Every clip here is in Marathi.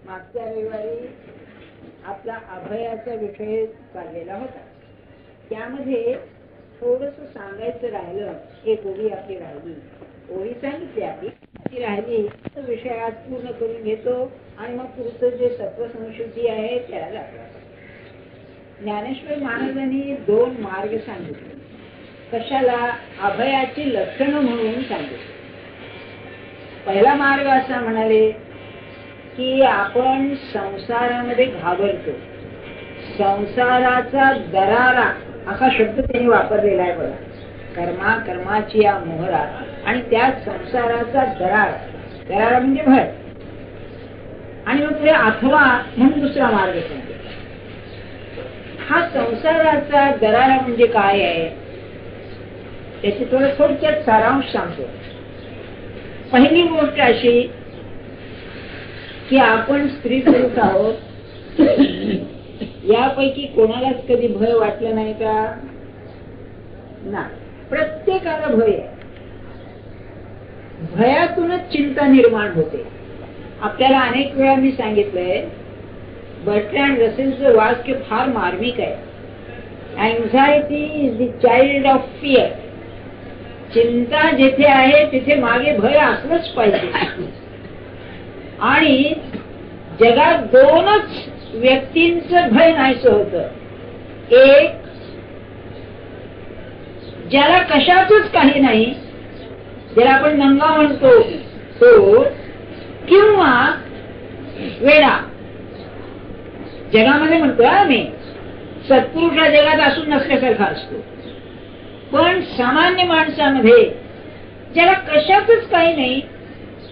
मागच्या रविवारी आपला अभयाचा विषय चाललेला होता. त्यामध्ये थोडस सांगायचं राहिलं. एक ओळी आपली राहिली, ओळी सांगितली आपली ती राहिली. तो विषय आज पूर्ण करून घेतो आणि मग पुढचं जे सत्वसंशुद्धी आहे त्याला लागला. ज्ञानेश्वर महाराजांनी 2 मार्ग सांगितले. कशाला? अभयाची लक्षणं म्हणून सांगितले. पहिला मार्ग असा म्हणाले की आपण संसारामध्ये घाबरतो. संसाराचा दरारा असा शब्द त्यांनी वापरलेला आहे बघा. कर्मा कर्माची या मोहरा आणि त्यात संसाराचा दरारा म्हणजे भय. आणि मग पुढे अथवा म्हणून दुसरा मार्ग सांगितला. हा संसाराचा दरारा म्हणजे काय आहे त्याची थोडक्यात सारांश सांगतो. पहिली गोष्ट अशी की आपण स्त्री पुरुष आहोत. यापैकी कोणालाच कधी भय वाटलं नाही का? ना, प्रत्येकाला भय आहे. भयातूनच चिंता निर्माण होते. आपल्याला अनेक वेळा मी सांगितलंय, बर्ट्रँड रसेलचं वाक्य फार मार्मिक आहे. Anxiety is the child of fear. चिंता जिथे आहे तिथे मागे भय असलंच पाहिजे. आणि जगात 2च व्यक्तींचं भय नाहीच होतं. एक ज्याला कशातच काही नाही, ज्याला आपण नंगा म्हणतो तो, किंवा वेडा. जगामध्ये म्हणतो आम्ही सत्पुरुष हा जगात असून नसल्यासारखा असतो. पण सामान्य माणसामध्ये ज्याला कशातच काही नाही,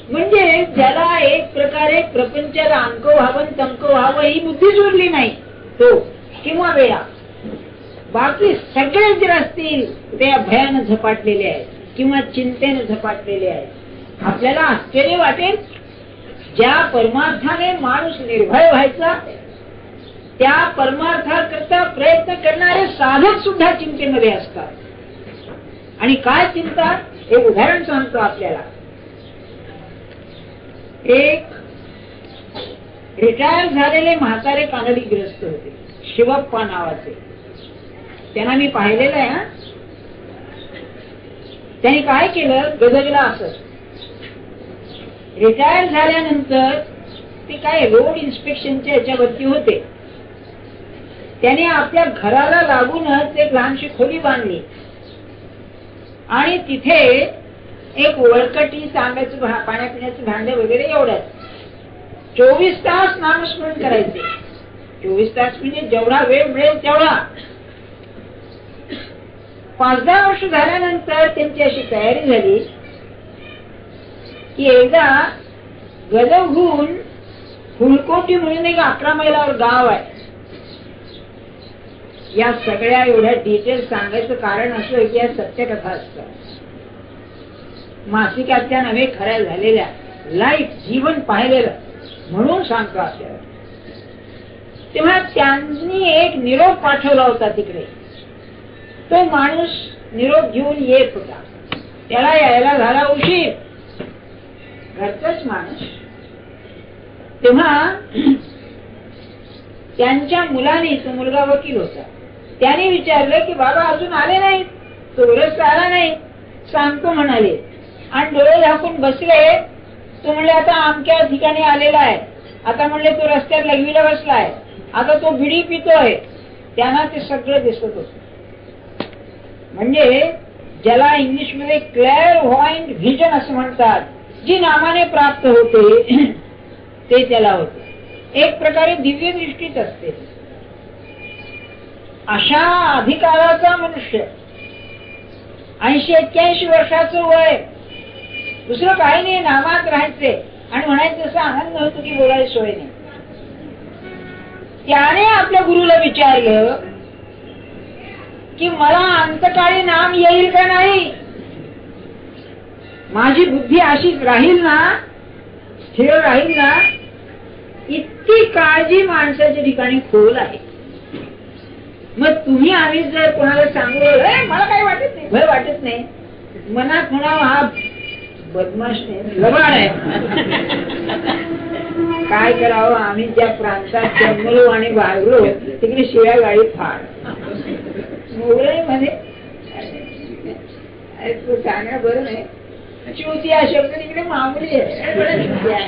म्हणजे ज्याला एक प्रकारे प्रपंचाला अंक व्हावं तंक व्हावं ही बुद्धी जोडली नाही तो, किंवा वेळा. बाकी सगळे जे असतील ते भयानं झपाटलेले आहेत किंवा चिंतेने झपाटलेले आहेत. आपल्याला आश्चर्य वाटेल, ज्या परमार्थाने माणूस निर्भय व्हायचा त्या परमार्थाकरता प्रयत्न करणारे साधक सुद्धा चिंतेमध्ये असतात. आणि काय चिंता? एक उदाहरण सांगतो आपल्याला. एक रिटायर झालेले म्हातारे कानडी ग्रस्त होते, शिवप्पा नावाचे. त्यांना मी पाहिलेलं आहे. त्यांनी काय केलं, गजगला असं रिटायर झाल्यानंतर ते काय रोड इन्स्पेक्शनच्या याच्यावरती होते. त्याने आपल्या घराला लागूनच एक लहानशी खोली बांधली आणि तिथे एक वळकटी, तांब्याचं पाण्यापिण्याचं भांडे वगैरे एवढंच. 24 तास नामस्मरण करायचे. 24 तास म्हणजे जेवढा वेळ मिळेल तेवढा. 5-10 वर्ष झाल्यानंतर त्यांची अशी तयारी झाली की एकदा गजवहून फुलकोटी म्हणून एक 11 मैलावर गाव आहे. या सगळ्या एवढ्या डिटेल सांगायचं कारण असं की या सत्यकथा असतात. मासिकाच्या नव्हे, खऱ्या झालेल्या लाईफ जीवन पाहिलेलं म्हणून सांगतो आपल्याला. तेव्हा त्यांनी एक निरोप पाठवला होता तिकडे. तो माणूस निरोप घेऊन येत होता. त्याला यायला झाला उशीर. घरचाच माणूस. तेव्हा त्यांच्या मुलाने, तो मुलगा वकील होता, त्याने विचारलं की बाबा अजून आले नाहीत, तो रस्ता आला नाही, सांगतो म्हणाले. आणि डोळे झाकून बसले. तो म्हणले आता अमक्या ठिकाणी आलेला आहे. आता म्हणले तो रस्त्यात लघवीला बसलाय. आता तो बिडी पितोय. त्यांना ते सगळं दिसत होत. म्हणजे ज्याला इंग्लिश मध्ये क्लॅरव्हॉयंट व्हिजन असं म्हणतात, जी नामाने प्राप्त होते ते त्याला होते. एक प्रकारे दिव्य दृष्टीच असते. अशा अधिकाराचा मनुष्य 80-81 वर्षाचं वय, दुसरं काही नाही, नामात राहायचे आणि म्हणायचं असा आनंद होतो की बोलायची सोय नाही. त्याने आपल्या गुरुला विचारलं की मला अंतकाळी नाम येईल का नाही? माझी बुद्धी अशीच राहील ना, स्थिर राहील ना? इतकी काळजी माणसाच्या ठिकाणी खोल आहे. मग तुम्ही आम्ही जर कोणाला सांगू मला काही वाटत नाही, भय वाटत नाही, मनात म्हणावं हा बदमाश नाही, लबाड आहे. काय करावं, आम्ही ज्या प्रांतात जन्मलो आणि वागलो तिकडे शिव्या गाडी फार. मोगराईमध्ये तू सांगणं बरं नाही. चिवती हा शब्द तिकडे मामूली आहे.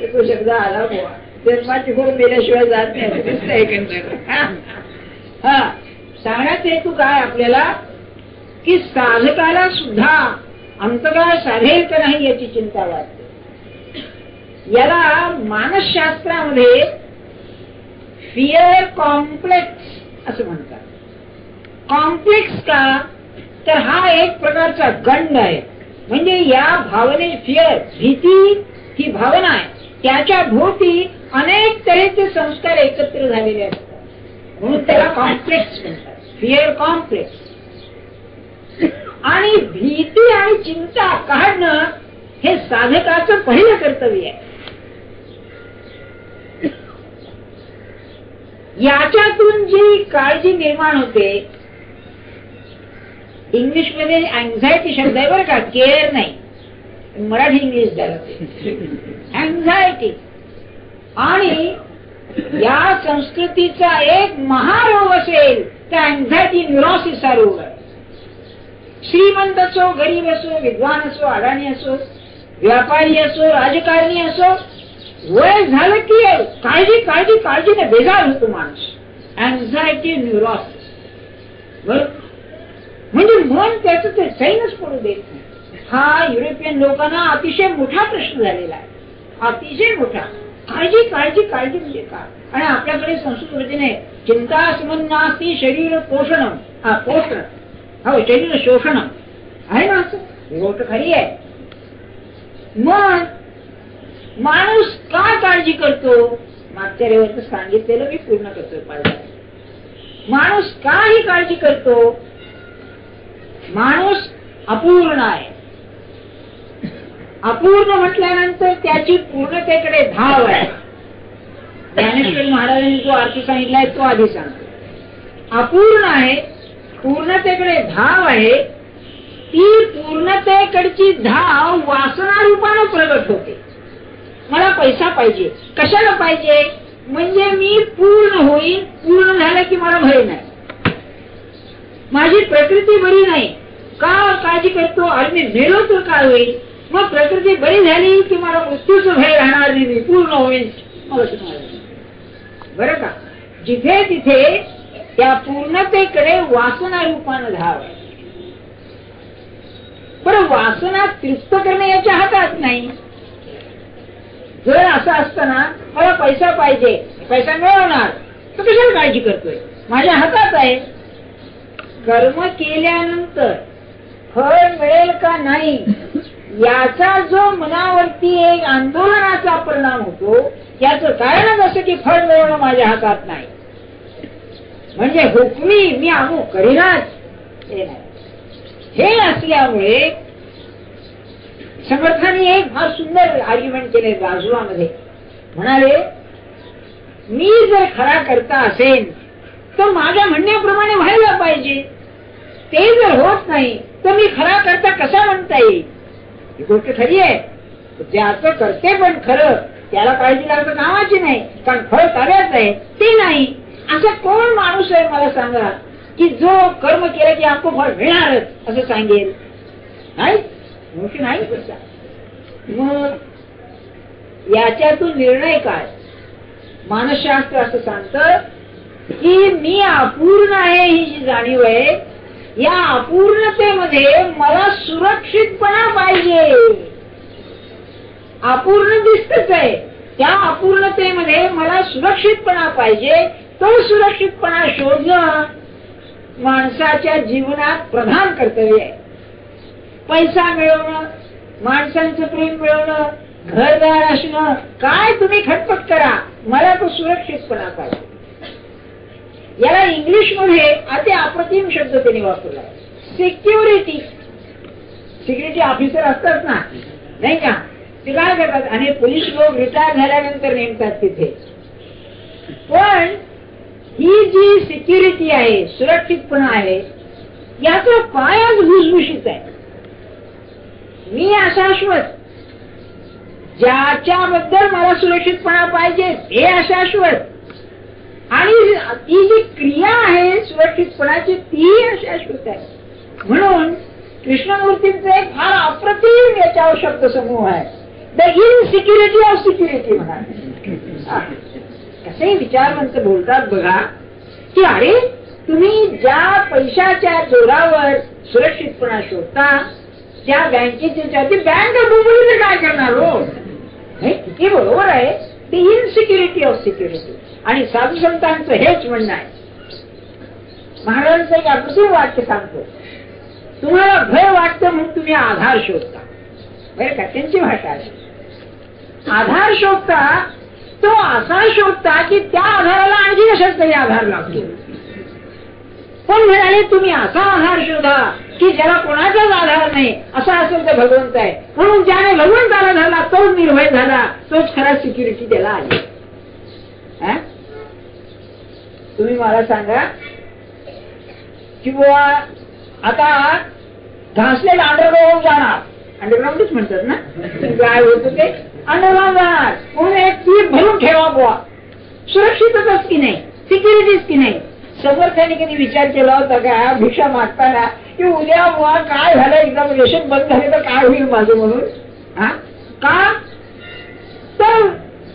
तो शब्द आला बुवा, जन्माची खोड मेल्याशिवाय जात नाही. हा, सांगण्याचा हेतू काय आपल्याला, की साधकाला सुद्धा अंतकाळ साधेल का नाही याची चिंता वाटते. याला मानसशास्त्रामध्ये फिअर कॉम्प्लेक्स असं म्हणतात. कॉम्प्लेक्स का, तर हा एक प्रकारचा गंड आहे. म्हणजे या भावने, फिअर भीती ही भावना आहे, त्याच्या भोवती अनेक तऱ्हेचे संस्कार एकत्र झालेले असतात, म्हणून त्याला कॉम्प्लेक्स म्हणतात, फिअर कॉम्प्लेक्स. आणि भीती आणि चिंता काढणं हे साधकाचं पहिलं कर्तव्य आहे. याच्यातून जी काळजी निर्माण होते, इंग्लिश मध्ये अँझायटी शब्द आहे बरं का, केअर नाही, मराठी इंग्लिश झालं अँझायटी. आणि या संस्कृतीचा एक महारोग असेल तर अँझायटी न्यूरोसिस हा रोग आहे. श्रीमंत असो, गरीब असो, विद्वान असो, अडाणी असो, व्यापारी असो, राजकारणी असो, वय झालं की काळजी काळजी काळजीने बेजार होतो माणूस. Anxiety neurosis. बरोबर, म्हणजे मन त्याचं ते चैनच पडू देत नाही. हा युरोपियन लोकांना अतिशय मोठा प्रश्न झालेला आहे, अतिशय मोठा. काळजी काळजी काळजी म्हणजे काय. आणि आपल्याकडे संस्कृत वचने चिंता समन्नास्ती शरीर पोषण, हा पोषण, हो शरीर शोषण आहे ना, असं गोष्ट खरी आहे. मन माणूस का काळजी करतो, मागच्या रेवर सांगितलेलं मी पूर्ण करतोय पाहिजे. माणूस का ही काळजी करतो, माणूस अपूर्ण आहे. अपूर्ण म्हटल्यानंतर त्याची पूर्णतेकडे धाव आहे. ज्ञानेश्वर महाराजांनी जो अर्थ सांगितलाय तो आधी सांगतो. अपूर्ण आहे, पूर्णतेकडे धाव आहे. ती पूर्णतेकडची धाव वासना रूपानं प्रगट होते. मला पैसा पाहिजे, कशाला पाहिजे, म्हणजे मी पूर्ण होईल, पूर्ण झालं की मला भय नाही. माझी प्रकृती बरी नाही का काळजी करतो, आणि मी मेलो तर काय होईल. मग प्रकृती बरी झाली की मला मृत्यूचं भय राहणार नाही, मी पूर्ण होईल. बरं का, जिथे तिथे त्या पूर्णतेकडे वासना रूपानं धाव आहे. बरं, वासना तृप्त करणे याच्या हातात नाही. जर असं असताना मला पैसा पाहिजे, पैसा मिळवणार, तर कशाला काळजी करतोय, माझ्या हातात आहे. कर्म केल्यानंतर फळ मिळेल का नाही याचा जो मनावरती एक आंदोलनाचा परिणाम होतो, याचं कारणच असं की फळ मिळवणं माझ्या हातात नाही. म्हणजे हुकमी मी अमुक करीनाच हे नाही. हे असल्यामुळे समर्थांनी एक फार सुंदर आर्ग्युमेंट केले राजुलामध्ये. म्हणाले, मी जर खरा करता असेल तर माझ्या म्हणण्याप्रमाणे व्हायला पाहिजे. ते जर होत नाही तर मी खरा करता कसा म्हणता येईल. ही गोष्ट खरी आहे. ज्याचं करते पण खरं त्याला काळजी लागत कामाची नाही, कारण फळ कार्याच आहे ते नाही. असा कोण माणूस आहे मला सांगा की जो कर्म केलं की आपको फळ मिळणारच असं सांगेल. नाही, गोष्ट नाही तसा. मग याच्यातून निर्णय काय, मानसशास्त्र असं सांगतं की मी अपूर्ण आहे ही जी जाणीव आहे, या अपूर्णतेमध्ये मला सुरक्षितपणा पाहिजे. अपूर्ण दिसतच आहे, त्या अपूर्णतेमध्ये मला सुरक्षितपणा पाहिजे. तो सुरक्षितपणा शोधणं माणसाच्या जीवनात प्रधान कर्तव्य आहे. पैसा मिळवणं, माणसांचं प्रेम मिळवणं, घरदार असणं, काय तुम्ही खटपट करा, मला तो सुरक्षितपणा पाहिजे. याला इंग्लिश मध्ये अति अप्रतिम शब्द त्यांनी वापरला, सिक्युरिटी. सिक्युरिटी ऑफिसर असतात ना, नाही का, ते काय करतात, आणि पोलीस लोक रिटायर झाल्यानंतर नेमतात तिथे. पण ही जी सिक्युरिटी आहे, सुरक्षितपणा आहे, याचा पायाच भुसभुशीत आहे. मी अशाश्वत, ज्याच्याबद्दल मला सुरक्षितपणा पाहिजे हे अशाश्वत, आणि ती जी क्रिया आहे सुरक्षितपणाची ती अशाश्वत आहे. म्हणून कृष्णमूर्तींचा एक फार अप्रतिम याच्यावर शब्द समूह आहे, द इनसिक्युरिटी ऑफ सिक्युरिटी म्हणा. कसे विचारवंत बोलतात बघा की अरे तुम्ही ज्या पैशाच्या जोरावर सुरक्षितपणा शोधता, त्या बँकेच्या बँक डुबली काय करणार हो, हे किती बरोबर आहे. ती इनसिक्युरिटी ऑफ सिक्युरिटी. आणि साधू संतांचं हेच म्हणणं आहे. महाराजांचं एक अप्रतिम वाक्य सांगतो, तुम्हाला भय वाटतं म्हणून तुम्ही आधार शोधता. बरं का, त्यांची भाषा आहे. आधार शोधता तो असा शोधता की त्या आधाराला आणखी कशाच तरी आधार लागतो. पण म्हणाले तुम्ही असा आधार शोधा की ज्याला कोणाचाच आधार नाही, असा असेल तर भगवंत आहे. म्हणून ज्याने भगवंताला झाला तोच निर्भय झाला, तोच खरा सिक्युरिटी त्याला आली. तुम्ही मला सांगा की बुवा आता घासलेला अंडरग्राउंड जाणार, अंडरग्राउंडच म्हणतात ना, काय होतं ते अंडरग्राउंड जाणार, म्हणून एक टीप भरून ठेवा बुवा, सुरक्षितच की नाही, सिक्युरिटीच की नाही. समर्थाने कधी विचार केला होता का भिक्षा मागताना की उद्या बुवा काय झालं, एकदम रेशन बंद झाले तर काय होईल माझं म्हणून. का तर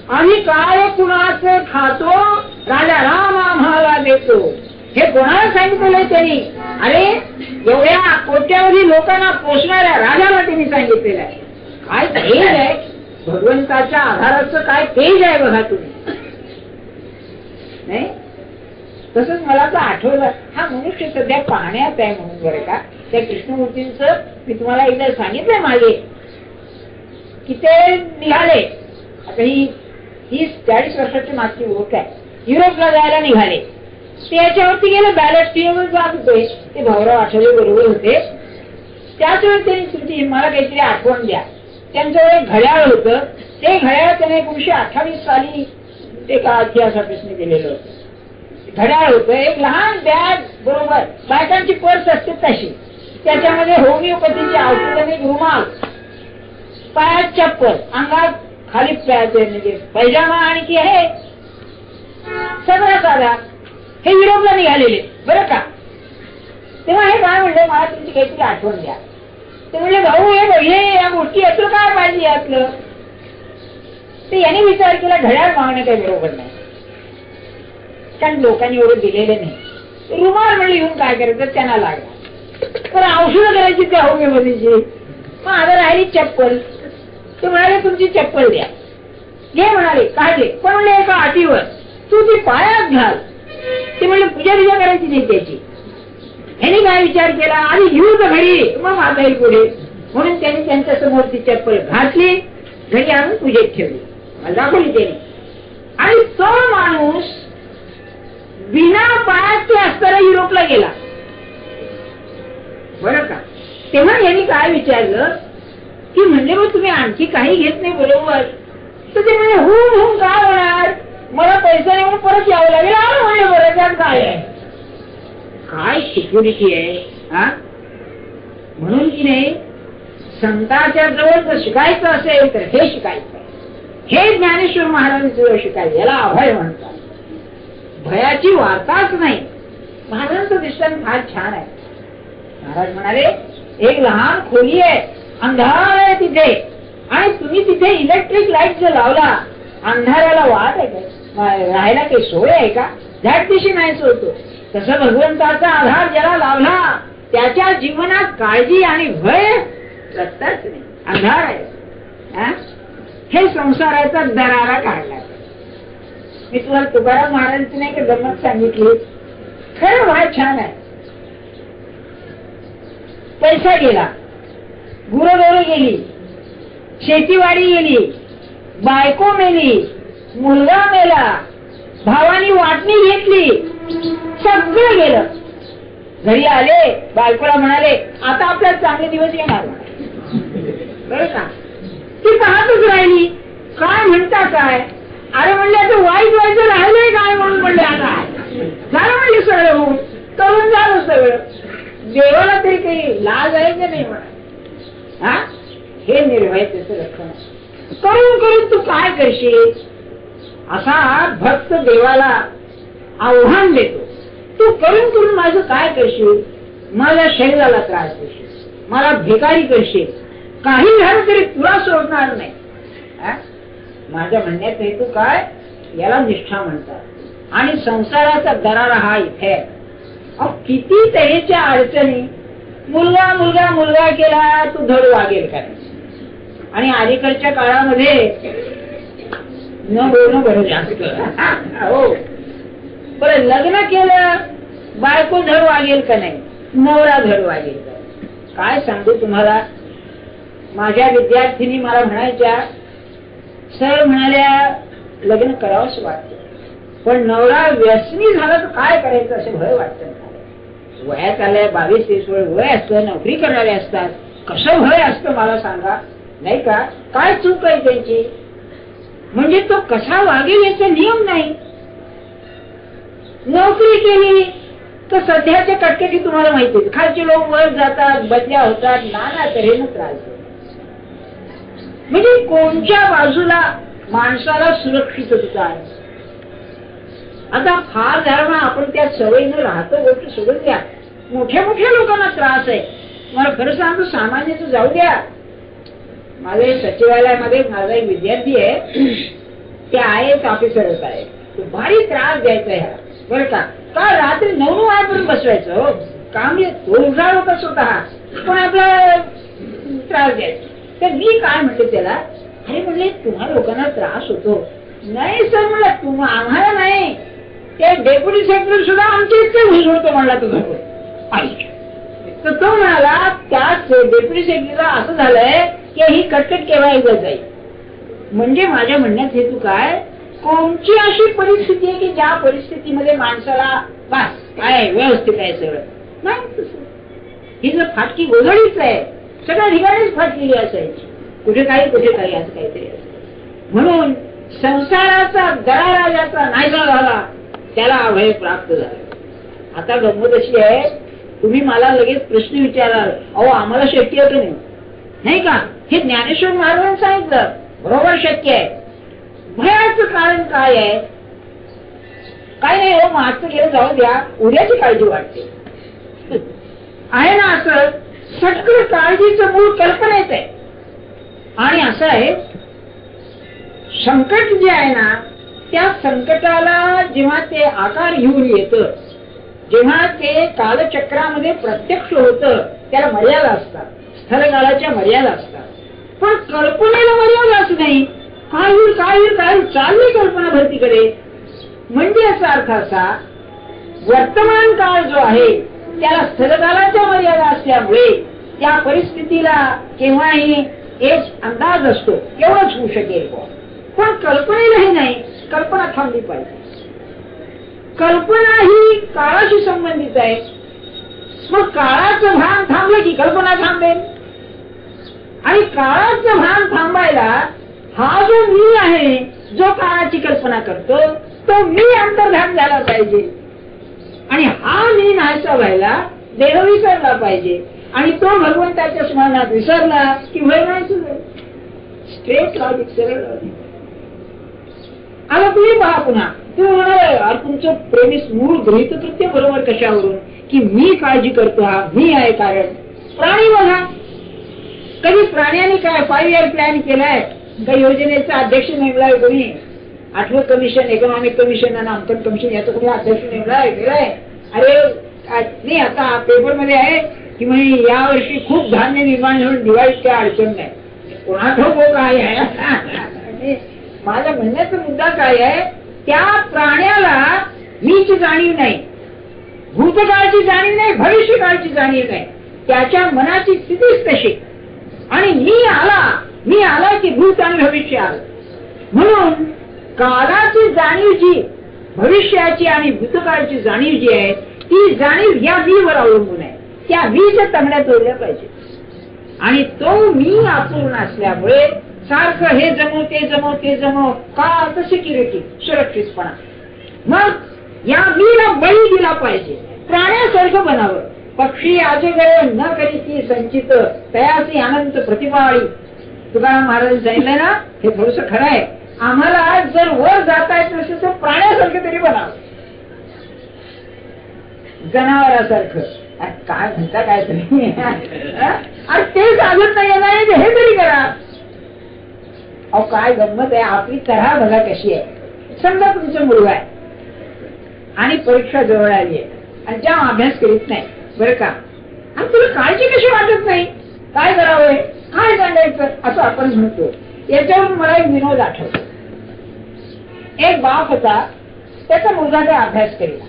आम्ही काय कुणाचं खातो, राजा राम आम्हाला देतो, हे कोणाला सांगितलंय त्यांनी. अरे एवढ्या कोट्यावधी लोकांना पोचणाऱ्या राजाला त्यांनी सांगितलेलं आहे. काय तेज आहे भगवंताच्या आधाराचं, काय तेज आहे बघा तुम्ही. नाही तसंच मला तर आठवलं, हा मनुष्य सध्या पाहण्यात आहे म्हणून. बरं का, त्या कृष्णमूर्तींचं मी तुम्हाला एकदा सांगितलंय मागे की ते निघाले, आता ही 30-40 वर्षाची मागची गोष्ट आहे, युरोपला जायला निघाले. ते याच्यावरती गेले, बॅलेट टीव्हीवर जात होते, ते भाऊराव आठवले बरोबर होते. त्याच वेळी त्यांनी तुमची मला काहीतरी आठवण द्या. त्यांचं एक घड्याळ होतं, ते घड्याळ त्याने 1928 साली ते का इतिहास ऑफिसने दिलेलं होतं. घड्याळ होतं, एक लहान बॅग बरोबर, बायकांची पर्स असते तशी, त्याच्यामध्ये होमिओपॅथीची औषध आणि रुमाल, पायात चप्पल, अंगात खाली पैजामा आणखी आहे, सगळं साधा. हे युरोपला निघालेले बरं का. तेव्हा हे काय म्हणले, मला तुमची काहीतरी आठवण द्या. ते म्हणले भाऊ हे या गोष्टी यातलं काय पाहिजे यातलं. ते यांनी विचार केला घड्याळ मागणं काही बरोबर नाही, कारण लोकांनी एवढं दिलेलं नाही. रुमाल म्हणले येऊन काय करायचं, त्यांना लागला. पण औषधं करायची त्या होमिओपॅथीची, मग आता राहिली चप्पल. ते म्हणाले तुमची चप्पल द्या. घे म्हणाले, काढले. पण म्हणले एका अटीवर, तू ती पायात घाल. ते म्हणले पूजा बिजा करायची नाही त्याची. ह्यानी काय विचार केला, आधी घेऊ तर घरी मग माझा येईल पुढे. म्हणून त्यांनी त्यांच्या समोर ती चप्पल घातली, घरी आणून पूजेत ठेवली, मला दाखवली त्यांनी. आणि तो माणूस बिना पायाचे असताना युरोपला गेला बरं का. तेव्हा यांनी काय विचारलं की म्हणले मग तुम्ही आणखी काही घेत नाही बरोबर. तर ते म्हणजे हुम काय होणार, मला पैसा नाही म्हणून परत यावं लागेल. म्हणले बरं त्यात काय आहे, काय सिक्युरिटी आहे. म्हणून की नाही, संतांच्या जवळ जर शिकायचं असेल तर हे शिकायचं, हे ज्ञानेश्वर महाराजांचं शिकायचं. याला अभय म्हणतात, भयाची वार्ताच नाही. महाराजांचं दृष्टांत फार छान आहे. महाराज म्हणाले एक लहान खोली आहे, अंधार आहे तिथे, आणि तुम्ही तिथे इलेक्ट्रिक लाईट जर लावला, अंधाराला वाट आहे का, राहायला काही सोय आहे का, झाडतीशी नाही सोडतो. तसं भगवंताचा आधार ज्याला लावला त्याच्या जीवनात काळजी आणि भय रस्ताच नाही, अंधार आहे. हे संसाराचा दरारा काढला. मी तुम्हाला तुकाराम महाराजांची नाही का गंमत सांगितली, खरं फार छान आहे. पैसा गेला, गुरंढोरं गेली, शेतीवाडी गेली, बायको मेली, मुलगा मेला, भावानी वाटणी घेतली, सगळं गेलं. घरी आले, बायकोला म्हणाले आता आपल्याला चांगले दिवस येणार बरं का. ती पाहतच राहिली, काय म्हणता काय. अरे म्हणले आता वाईट व्हायचं राहिलंय काय म्हणून म्हणले, आता झालं म्हणले सगळं होऊन, करून झालं सगळं. देवाला तरी काही लाज आहे का नाही म्हणा. हे निर्भयतेचं लक्षण आहे. करून करून तू काय करशील असा भक्त देवाला आव्हान देतो. तू करून करून माझं काय करशील, माझ्या शरीराला त्रास देशील, मला भिकारी करशील, काही झालं तरी तुला सोडणार नाही. माझ्या म्हणण्यात हेतू काय, याला निष्ठा म्हणतात. आणि संसाराचा दरारा हा इथे किती तऱ्हेच्या अडचणी. मुलगा मुलगा मुलगा केला तू धड वागेल का, आणि अलीकडच्या काळामध्ये न बोलणं बरं जास्त. हो बरं, लग्न केलं बायको धड वागेल का नाही, नवरा धड वागेल का. काय सांगू तुम्हाला, माझ्या विद्यार्थिनी मला म्हणायच्या, सर म्हणाल्या लग्न करावंच वाटतं, पण नवरा व्यसनी झाला तर काय करायचं असे भय वाटतं. वयात आल्या 22-23 वय असतं, नोकरी करणारे असतात, कसं भय असतं मला सांगा, नाही का. काय चूक आहे त्यांची, म्हणजे तो कसा वागेल याचा नियम नाही. नोकरी केली तर सध्याच्या कटकटी तुम्हाला माहिती आहे, खालचे लोक वर जातात, बदल्या होतात, नाना तऱ्हेनं त्रास होतो. म्हणजे कोणत्या बाजूला माणसाला सुरक्षितता आहे. आता फार धर्म आपण त्या सवयीनं राहतो, गोष्ट सोडून द्या. मोठ्या मोठ्या लोकांना त्रास आहे. मला खरं सांगतो, सामान्यच जाऊ द्या. माझे सचिवालयामध्ये माझा एक विद्यार्थी आहे, ते IAS ऑफिसर होत आहे. तो भारी त्रास द्यायचा ह्या बरं का. रात्री 9 वाजेपर्यंत बसवायचं. हो काम तो उजाड होता स्वतः, पण आपला त्रास द्यायचा. तर मी काय म्हणते त्याला, अरे म्हणले तुम्हा लोकांना त्रास होतो. नाही सर म्हणलं, तुम्हा आम्हाला नाही, ते डेप्युटी सेक्रेटरी सुद्धा आमच्या इतके घुसवतो म्हणला तो घरवर. तर तो म्हणाला त्याच डेप्युटी सेक्रेटरीला असं झालंय की ही कटकट केव्हा एकदा जाईल. म्हणजे माझ्या म्हणण्यात हेतू काय, कोणची अशी परिस्थिती आहे की ज्या परिस्थितीमध्ये माणसाला बस काय व्यवस्थित आहे सगळं नाही. ही जर फाटकी गोधडीच आहे, सगळ्या ठिकाणीच फाटलेली असायची, कुठे काही असं काहीतरी असं. म्हणून संसाराचा दरारा ज्याचा नाहीसा झाला त्याला अभय प्राप्त झालं. आता गंमत अशी आहे, तुम्ही मला लगेच प्रश्न विचाराल, अहो आम्हाला शक्य होतं नाही, नाही का. हे ज्ञानेश्वर महाराजांनी सांगितलं, बरोबर शक्य आहे. भयाचं कारण काय आहे, काय नाही. हो मागचं गेलं जाऊ द्या, उद्याची काळजी वाटते आहे ना. असं सगळं काळजीचं मूळ कल्पनेत आहे. आणि असं आहे, संकट जे आहे ना, त्या संकटाला जेव्हा ते आकार घेऊन येतं, जेव्हा ते कालचक्रामध्ये प्रत्यक्ष होतं, त्याला मर्यादा असतात, स्थलकाळाच्या मर्यादा असतात. पण कल्पनेला मर्यादाच नाही. काय होईल काय होईल काय होईल चालली कल्पना भरतीकडे. म्हणजे याचा अर्थ असा, वर्तमान काळ जो आहे त्याला स्थलकालाच्या मर्यादा असल्यामुळे त्या परिस्थितीला केव्हाही एक अंदाज असतो, एवढंच होऊ शकेल. पण कल्पनेलाही नाही, कल्पना थांबली पाहिजे. कल्पना ही काळाशी संबंधित आहे. मग काळाचं भान थांबलं की कल्पना थांबेल. आणि काळाचं भान थांबायला हा जो मी आहे, जो काळाची कल्पना करतो, तो मी अंतर्धान झाला पाहिजे. आणि हा मी नाहीसा व्हायला देह विसरला पाहिजे. आणि तो भगवंताच्या स्मरणात विसरला की भय नाही तुझं. स्ट्रेट लॉजिक, सरळ लॉजिक. आता तुम्ही पहा पुन्हा, तुम्ही म्हणाल तुमचं प्रेमिस मूळ गृहीत कृत्य बरोबर कशावरून, की मी काळजी करतो, हा मी आहे कारण. प्राणी बघा, कधी प्राण्याने काय 5 year प्लॅन केलाय, काही योजनेचा अध्यक्ष नेमलाय कोणी, आठवं कमिशन, इकॉनॉमिक कमिशन आणि अंकन कमिशन याचा कोणी अध्यक्ष नेमलाय केलाय. अरे नाही, आता पेपर मध्ये आहे की म्हणजे या वर्षी खूप धान्य निर्माण होऊन दिवाळीत काय अडचण नाही. कोणाठो काय आहे. माझा म्हणण्याचा मुद्दा काय आहे, त्या प्राण्याला मीची जाणीव नाही, भूतकाळची जाणीव नाही, भविष्यकाळची जाणीव नाही. त्याच्या मनाची स्थितीच तशी. आणि मी आला की भूत आणि भविष्य आलं. म्हणून काळाची जाणीव जी, भविष्याची आणि भूतकाळची जाणीव जी आहे, ती जाणीव या मीवर अवलंबून आहे. त्या मीच्या तंगड्यात जोडल्या पाहिजे. आणि तो मी अपूर्ण असल्यामुळे सारखं हे जमव ते जमव ते जमव, का तर सिक्युरिटी, सुरक्षितपणा. मग या मीला बळी दिला पाहिजे, प्राण्यासारखं बनावं. पक्षी अजगर न करीती संचित तयासी अनंत प्रतिपाळी, तुकाराम महाराज सांगितलंय ना, हे थोडस खरं आहे. आम्हाला जर वर जाता येत नसेल तर प्राण्यासारखं तरी बनावं, जनावरासारखं. काय म्हणता काय तरी आणि ते साधत नाही येणार हे तरी करा. अहो काय गंमत आहे, आपली तऱ्हा बघा कशी आहे. समजा तुमचा मुलगा आहे आणि परीक्षा जवळ आली आहे आणि ज्या अभ्यास करीत नाही बरं का, आणि तुला काळजी कशी वाटत नाही, काय करावं काय सांगायचं असं आपण म्हणतो. याच्यावरून मला एक विनोद आठवतो. एक बाप होता, त्याचा मुलगा ते अभ्यास करीला,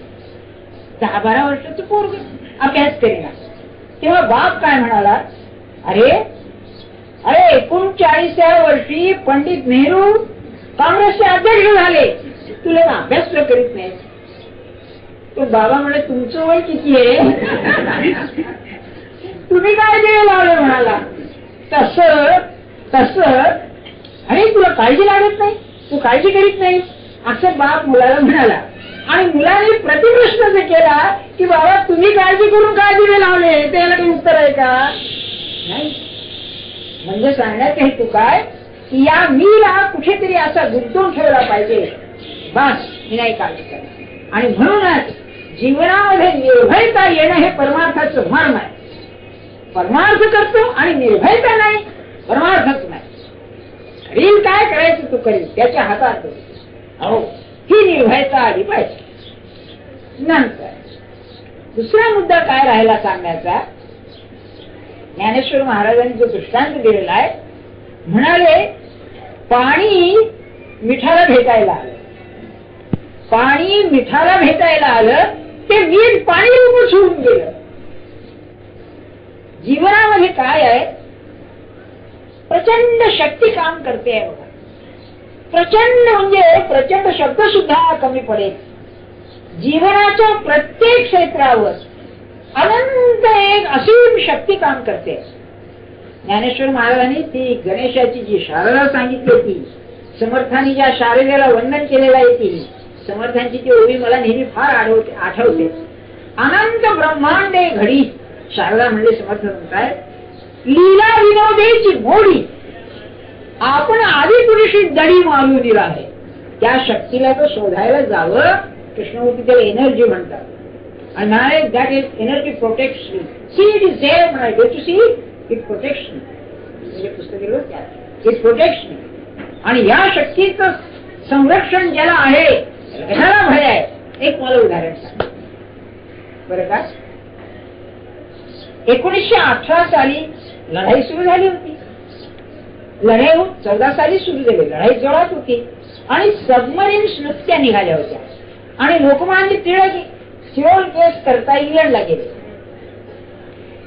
10-12 वर्षाचं पोरग अभ्यास करीला. तेव्हा बाप काय म्हणाला, अरे अरे 39व्या वर्षी पंडित नेहरू काँग्रेसचे अध्यक्ष झाले, तुला ना अभ्यास तुला करीत नाही. तो बाबा म्हणे तुमचं वय किती आहे, तुम्ही काय दिवे लावले म्हणाला. तस तस अरे तुला काळजी लागत नाही, तू काळजी करीत नाही असं बाप मुलाला म्हणाला. आणि मुलाने प्रतिप्रश्न जे केला की बाबा तुम्ही काळजी करून काय दिवे लावले, त्याला काही उत्तर आहे का नाही. म्हणजे सांगण्यात हेतू काय की या मीला कुठेतरी असा गुंतवून ठेवला पाहिजे, बस मी नाही काळजी करणार. आणि म्हणूनच जीवनामध्ये निर्भयता येणं हे परमार्थाचं मर्म आहे. परमार्थ करतो आणि निर्भयता नाही, परमार्थच नाही. करील काय करायचं तू करील त्याच्या हातात. हो ही निर्भयता आली पाहिजे. नंतर दुसरा मुद्दा काय राहिला सांगण्याचा, ज्ञानेश्वर महाराजांनी जो दृष्टांत दिलेला आहे, म्हणाले पाणी मिठाला भेटायला आलं, पाणी मिठाला भेटायला आलं, ते मीठ पाणी रूप सोडून गेलं. जीवनामध्ये काय आहे, प्रचंड शक्ती काम करते आहे बघा. प्रचंड म्हणजे प्रचंड शब्द सुद्धा कमी पडेल. जीवनाच्या प्रत्येक क्षेत्रावर अनंत एक असीम शक्ती काम करते. ज्ञानेश्वर महाराजांनी ती गणेशाची जी शारदा सांगितली होती, समर्थांनी ज्या शारदेला वंदन केलेला आहे, ती समर्थांची ती ओवी मला नेहमी फार आठवते. अनंत ब्रह्मांडे घडी, शारदा म्हणजे समर्थ म्हणताय, लीला विनोदेची मोडी आपण आधी पुरुषी दडी मारून आहे. त्या शक्तीला तो शोधायला जावं. कृष्णमूर्ती त्याला एनर्जी म्हणतात. आणि म्हणाले that is energy protects me. See it is there म्हणाले, do to see it protects me. म्हणजे पुस्तक दिलं त्यात इट प्रोटेक्ट्स मी. आणि या शक्तीचं संरक्षण ज्याला आहे त्याला भय आहे. एक मला उदाहरण सांग बरं का. 1918 साली लढाई सुरू झाली होती. लढाई 14 साली सुरू झाली. लढाई जोरात होती आणि सबमरीन्स नुसत्या निघाल्या होत्या. आणि लोकमान्य टिळक सिओल केस करता इंग्लंडला गेले.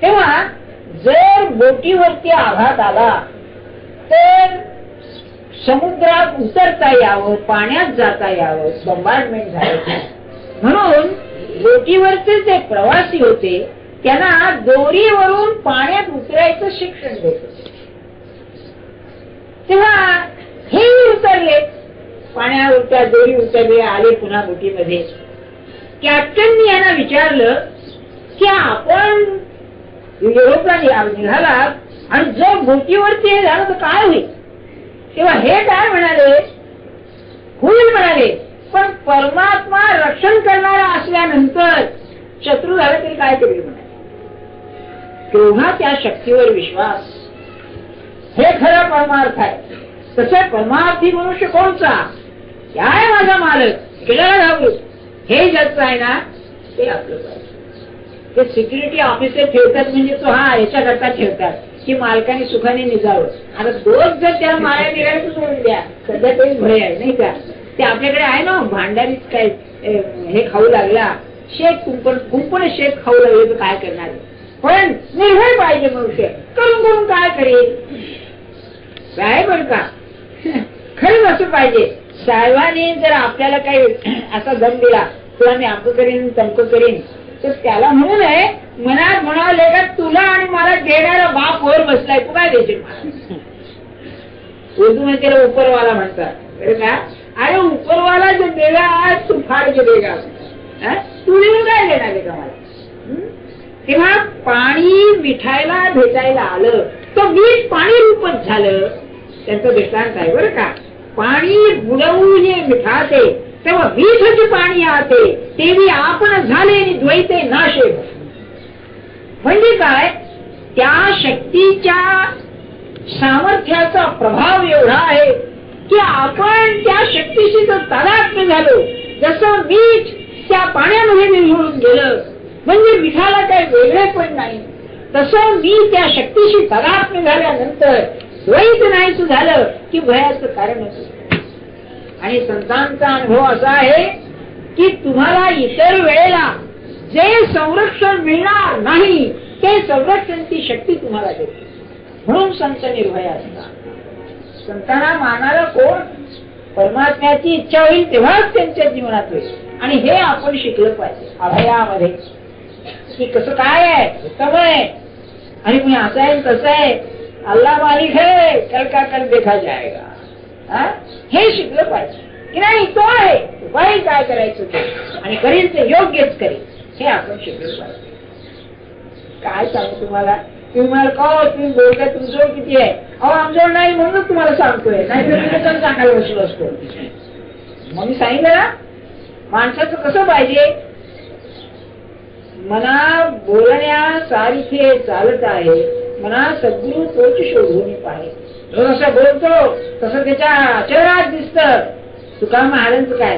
तेव्हा जर बोटीवरती आघात आला तर समुद्रात उतरता यावं, पाण्यात जाता यावं, बंबार्डमेंट झालं. म्हणून बोटीवरचे जे प्रवासी होते त्यांना दोरीवरून पाण्यात उतरायचं शिक्षण देत. तेव्हा हे उतरले पाण्यावर, त्या दोरी उतरले, आले पुन्हा बोटीमध्ये. कॅप्टननी यांना विचारलं की आपण युरोपला निघाला आणि जर बोटीवरती हे झालं तर काय होईल. तेव्हा हे काय म्हणाले, होईल म्हणाले, पण परमात्मा रक्षण करणारा असल्यानंतर शत्रू झाला तरी काय करेल म्हणाले. तेव्हा त्या शक्तीवर विश्वास हे खरं परमार्थ आहे. तसं परमार्थी मनुष्य कोणचा, काय माझा मालक, केला घाबरू, हे ज्याचं आहे ना ते आपलं पाहिजे. ते सिक्युरिटी ऑफिसर ठेवतात म्हणजे तो हा याच्याकरता ठेवतात की मालकाने सुखाने निघावं. आता दोष जर त्याला मारायला निघाले तर सोडून द्या, सध्या तरी भय आहे नाही का. ते आपल्याकडे आहे ना भांडारीच काय हे खाऊ लागला, शेत कुंपण शेत खाऊ लागले तर काय करणार. पण निर्भय पाहिजे मनुष्य, करून करून काय करेल काय बरं का. खरंच असं पाहिजे. साहेबांनी जर आपल्याला काही असा दम दिला तुला मी आमक करीन तमक करीन तर त्याला म्हणू नये, मनात म्हणाले का तुला आणि मला देणारा बाप वर बसलाय, तू काय देशील मला. उर्दू मध्ये त्याला उपरवाला म्हणतात बरं का. अरे उपरवाला जो देगा तू फाड के देगा, तू काय देणार आहे का मला. तेव्हा पाणी मिठायला भेटायला आलं तर मीठ पाणी रूपच झालं. त्यांचं दृष्टांत आहे बरं का. पाणी बुडवू जे मिठाते तेव्हा मीठच पाणी आते तेवी आपण झाले द्वैते नाशे. म्हणजे काय, त्या शक्तीच्या सामर्थ्याचा प्रभाव एवढा आहे की आपण त्या शक्तीशी जर तादात्म्य झालो, जसं मीठ त्या पाण्यामध्ये मिसळून गेलं म्हणजे मिठाला काही वेगळे पण नाही, तसं मी त्या शक्तीशी तादात्म्य झाल्यानंतर द्वैत नाहीच झालं की भयाचं कारण असतं. आणि संतांचा अनुभव असा आहे की तुम्हाला इतर वेळेला जे संरक्षण मिळणार नाही ते संरक्षणची शक्ती तुम्हाला देते. म्हणून संत निर्भय असतात. संतांना मानायला कोण, परमात्म्याची इच्छा होईल तेव्हाच त्यांच्या जीवनात होईल. आणि हे आपण शिकलं पाहिजे अभयामध्ये की कसं काय आहे, उत्तम आहे आणि कुणी असं आहे तसं आहे, अल्लाह मालिक है कल का कल देखा जाएगा. हे शिकलं पाहिजे की नाही, तो आहे उपाय काय करायचं ते आणि करील ते योग्यच करेल, हे आपण शिकलं पाहिजे. काय सांगू तुम्हाला, तुम्ही मला कहो तुम्ही बोलताय तुमचं किती आहे, अहो आमच्यावर नाही म्हणून तुम्हाला सांगतोय, नाही तर तुम्ही पण सांगायला बसलो असतो. मग मी सांगितलं ना माणसाचं कसं पाहिजे, मना बोलण्यासारखे चालत आहे, मना सद्गुरु तोच शोधून पाहे. तो जसं बोलतो तसं त्याच्या आचरणात दिसतं. तुका महाराजांचं काय,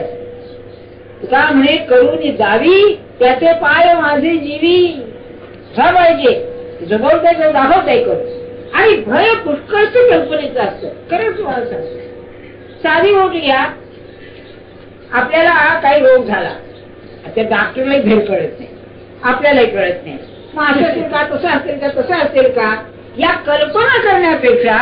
तुका म्हणे करून दावी त्याचे पाय माझे जीवी. हा पाहिजे तुझं बोलताय तर दाखवताय करून. आणि भय पुष्कळच कल्पनेचं असतं. खरंच तुम्हाला सांगतो, साधी गोष्ट घ्या, आपल्याला काही रोग झाला, त्या डॉक्टरलाही भेट कळत नाही, आपल्यालाही कळत नाही, मग असं असेल का तसं असेल का तसं असेल का, या कल्पना करण्यापेक्षा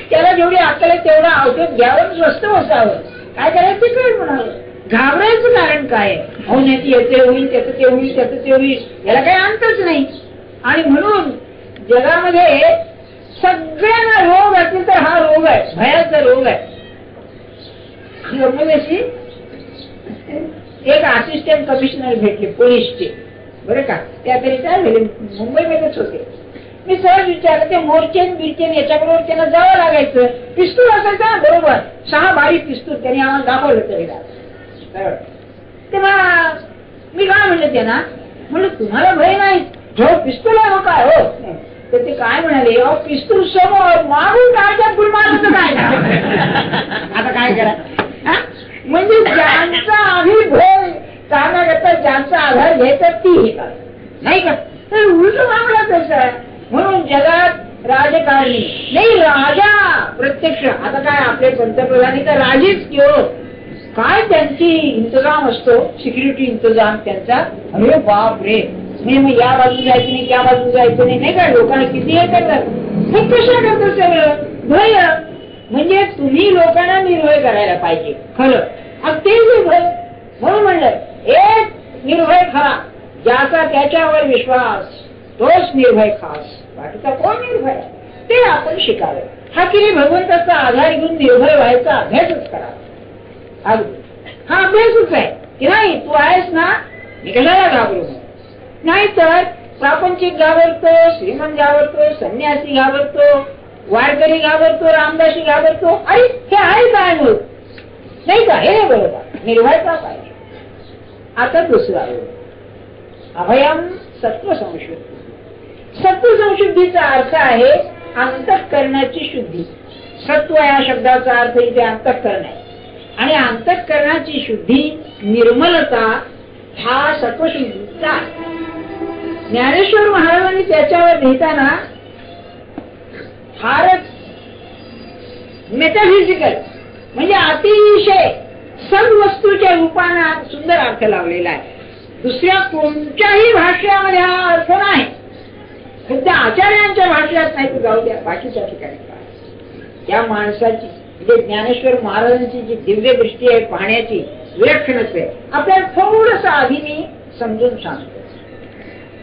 त्याला जेवढी अक्कल आहे तेवढं औषध घ्यावं, स्वस्त बसावं, काय करायचं ते कळ म्हणावं. घाबरायचं कारण काय, होण्याची याचे होईल त्याचं ते होईल त्याचं ते होईल, याला काही अंतच नाही. आणि म्हणून जगामध्ये सगळ्यांना रोग असेल तर हा रोग आहे, भयाचा रोग आहे. एक असिस्टंट कमिशनर भेटले पोलीसचे बरं का, त्या तरी काय झाले मुंबईमध्येच होते. मी सहज विचारलं, ते मोर्चेन बिर्चेन याच्याबरोबर त्यांना जावं लागायचं, पिस्तूल असायचं ना बरोबर, 6 बारीक पिस्तूल त्यांनी आम्हाला दाखवलं तरी तेव्हा मी काय म्हणलं त्यांना, म्हणलं तुम्हाला भय नाही, जो पिस्तूल आहे हो काय हो, तर ते काय म्हणाले, अहो पिस्तूल समोर मागून काढतात फुल मारायचं काय आता काय करा. म्हणजे ज्यांचा आम्ही भय करता ज्यांचा आधार घेतात ती हे काय नाही का, तर उलट मामला तसा आहे. म्हणून जगात राजकारणी नाही राजा प्रत्यक्ष, आता काय आपले पंतप्रधानी तर राजेच किंवा काय त्यांची इंतजाम असतो, सिक्युरिटी इंतजाम त्यांचा. अरे बाप रे, मग या बाजू जायचं नाही त्या बाजू जायचं नाही, नाही का, लोकांना किती हे करतात, हे कशा करतात सगळं भय. म्हणजे तुम्ही लोकांना निर्भय करायला पाहिजे खरं, अगदी निर्भय. म्हणून म्हणलं एक निर्भय खरा, ज्याचा त्याच्यावर विश्वास तोच निर्भय खास, बाकीचा कोण निर्भय ते आपण शिकावे. हा की भगवंताचा आधार घेऊन निर्भय व्हायचा अभ्यासच करावा. हा अभ्यासच आहे की नाही, तू आहेस ना, मी कशाला घाबरू. नाही तर प्रापंचिक घाबरतो, श्रीमंत घाबरतो, संन्यासी घाबरतो, वारकरी घाबरतो, रामदासी घाबरतो. अरे हे आहे काय मग, नाही का, हे बरोबर निर्भयता पाहिजे. आता दुसरा अभयम सत्व संशुद्धी. सत्व संशुद्धीचा अर्थ आहे अंतःकरणाची शुद्धी. सत्व या शब्दाचा अर्थ इथे अंतःकरण आहे आणि अंतःकरणाची शुद्धी निर्मलता हा सत्वशुद्धीचा. ज्ञानेश्वर महाराजांनी त्याच्यावर लिहिताना फारच मेटाफिजिकल म्हणजे अतिशय सद्वस्तूच्या रूपाने सुंदर अर्थ लावलेला आहे. दुसऱ्या कोणत्याही भाष्यामध्ये हा अर्थ नाही, फक्त आचार्यांच्या भाष्यात नाही, तर जाऊ द्या बाकीच्या ठिकाणी. त्या माणसाची म्हणजे ज्ञानेश्वर महाराजांची जी दिव्य दृष्टी आहे पाहण्याची विलक्षणच आहे. आपल्याला थोडस आधी मी समजून सांगतो.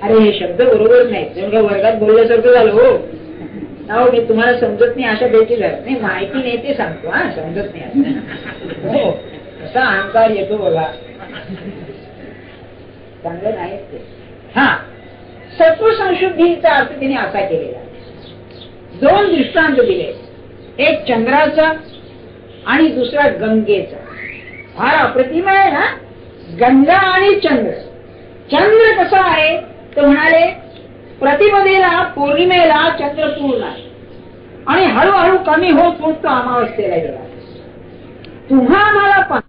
अरे हे शब्द बरोबर नाही, जेव्हा वर्गात बोलल्यासारखं झालं हो, अहो मी तुम्हाला समजत नाही अशा बेटी झालं नाही, माहिती नाही ते सांगतो, हा समजत नाही हो, असा अहंकार येतो बघा, चांगलं नाही ते. हा सत्व संशुद्धीचा अर्थ तिने असा केलेला. 2 दृष्टांत दिले, एक चंद्राचा आणि दुसरा गंगेचा. फार अप्रतिम आहे ना, गंगा आणि चंद्र. चंद्र कसा आहे तर म्हणाले प्रतिपदेला पौर्णिमेला चंद्र पूर्ण आहे आणि हळूहळू कमी होत होत तो अमावस्येला गेला. तुम्हा आम्हाला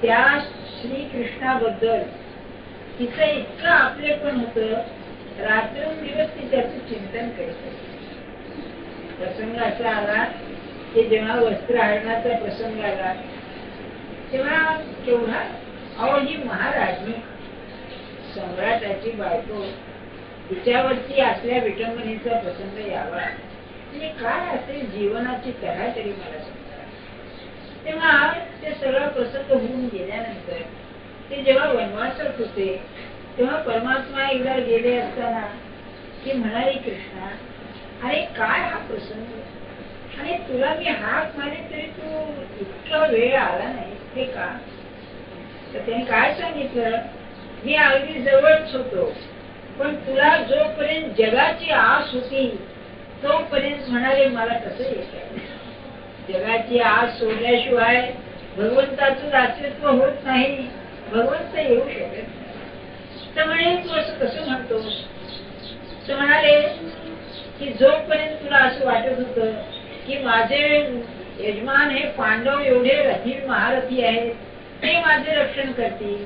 त्या श्रीकृष्णाबद्दल तिचं इतकं आपलेपण होत, रात्रंदिवस ती त्याचं चिंतन करत. प्रसंग असा आला की जेव्हा वस्त्रहरणाचा प्रसंग आला तेव्हा केवढा अवजी महाराजनी सम्राटाची बायको तिच्यावरती असल्या विटंबनेचा प्रसंग यावा म्हणजे काय असेल जीवनाची तऱ्हा तरी मला समजा. तेव्हा ते सगळं प्रसंग होऊन गेल्यानंतर ते जेव्हा वनवासात होते तेव्हा परमात्मा एकदा गेले असताना की म्हणाले कृष्णा, अरे काय हा प्रसंग आणि तुला मी हाक मारले तरी तू इतका वेळ आला नाही हे का. तर त्याने काय सांगितलं, मी अगदी जवळच होतो पण तुला जोपर्यंत जगाची आस होती तोपर्यंत म्हणाले मला कसं येत. जगाची आस सोडल्याशिवाय भगवंताचं दास्यत्व होत नाही, भगवंत येऊ शकत नाही. तर म्हणे तू असं कसं म्हणतोस. तर म्हणाले की जोपर्यंत तुला असं वाटत होतं की माझे यजमान हे पांडव एवढे रथी महारथी आहेत, ते माझे रक्षण करतील,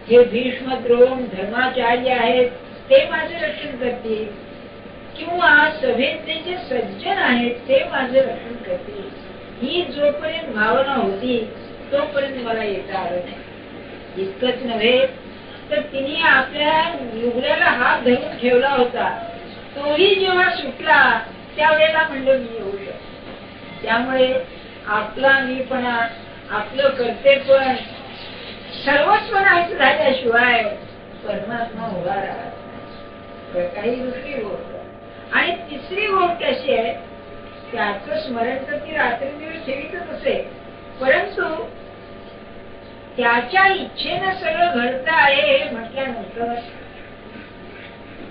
हे भीष्म द्रोण धर्माचार्य आहेत ते माझे रक्षण करतील, किंवा सभेतले जे सज्जन आहेत ते माझे रक्षण करतील, ही जोपर्यंत भावना होती तोपर्यंत मला येता आलं नाही. इतकंच नव्हे तर तिने आपल्या युगल्याला हात धरून ठेवला होता, तोही जेव्हा सुटला त्यावेळेला म्हणलं मी येऊ शकतो. त्यामुळे आपला मीपणा, आपलं कर्तव्यपण, सर्वस्व नाहीच झाल्याशिवाय परमात्मा उभा राहत. काही दुसरी गोष्ट. आणि तिसरी गोष्ट अशी आहे, त्याचं स्मरण तर ती रात्रंदिवस ठेवीतच असे, परंतु त्याच्या इच्छेनं सगळं घडत आहे हे म्हटल्यानंतर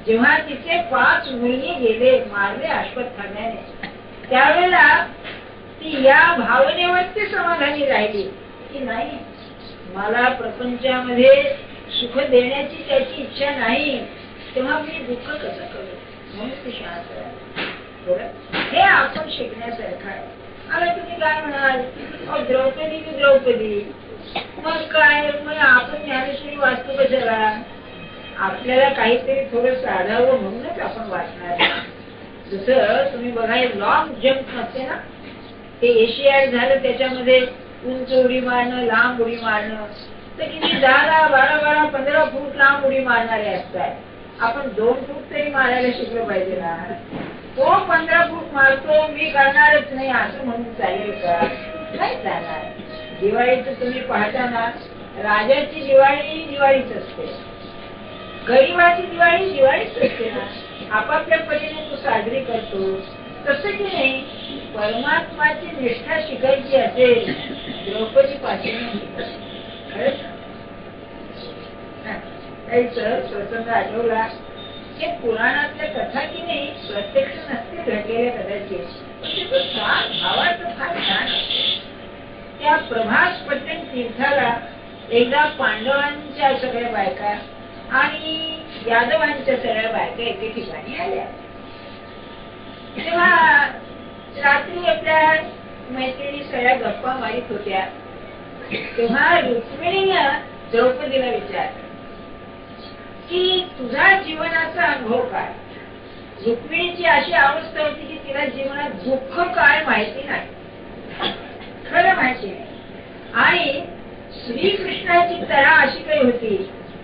जेव्हा तिचे 5 मुलगी गेले मारले अश्वत्थाम्याने, त्यावेळेला ती या भावनेवरती समाधानी राहिली की नाही, मला प्रपंचामध्ये सुख देण्याची त्याची इच्छा नाही, तेव्हा मी दुःख कसं करू. म्हणून ती शांत राहिली. हे आपण शिकण्यासारखं आहे. आता तुम्ही काय म्हणाल, द्रौपदी की द्रौपदी, मग काय, मग आपण ज्ञानेश्वरी वाचतो कशाला. आपल्याला काहीतरी थोडं साधावं म्हणूनच आपण वाचणार. जसं तुम्ही बघा लॉंग जम्प नसते ना, ते एशियाड झालं त्याच्यामध्ये उंच उडी मारणं, लांब उडी मारणं, तर किती 10, 12, 15 फूट लांब उडी मारणारे असतात. आपण 2 फूट तरी मारायला शिकलं पाहिजे ना. तो 15 फूट मारतो, मी करणारच नाही असं म्हणून चालेल का. नाही चालणार. दिवाळीचं तुम्ही पाहता ना, राजाची दिवाळी दिवाळीच असते, गरीबाची दिवाळी दिवाळीच असते ना. आपापल्या परीने तो साजरी करतो. तसं की नाही, परमात्माची निष्ठा शिकायची असेल द्रौपदी पासून खरंच प्रसंग आठवला. हे पुराणातल्या कथा की नाही प्रत्यक्ष नसते घडलेल्या कदाचित, भावाचं फार छान. त्या प्रभास पट्टण तीर्थाला एकदा पांडवांच्या सगळ्या बायका आणि यादवांच्या सगळ्या बायका एके ठिकाणी आल्या. तेव्हा रात्री आपल्या मैत्रिणी सगळ्या गप्पा मारित होत्या. तेव्हा रुक्मिणीनं द्रौपदीला विचारलं की तुझा जीवनाचा अनुभव काय. रुक्मिणीची अशी अवस्था होती की तिला जीवनात दुःख काय माहिती नाही, खरं माहिती नाही. आणि श्रीकृष्णाची तरा अशी काही होती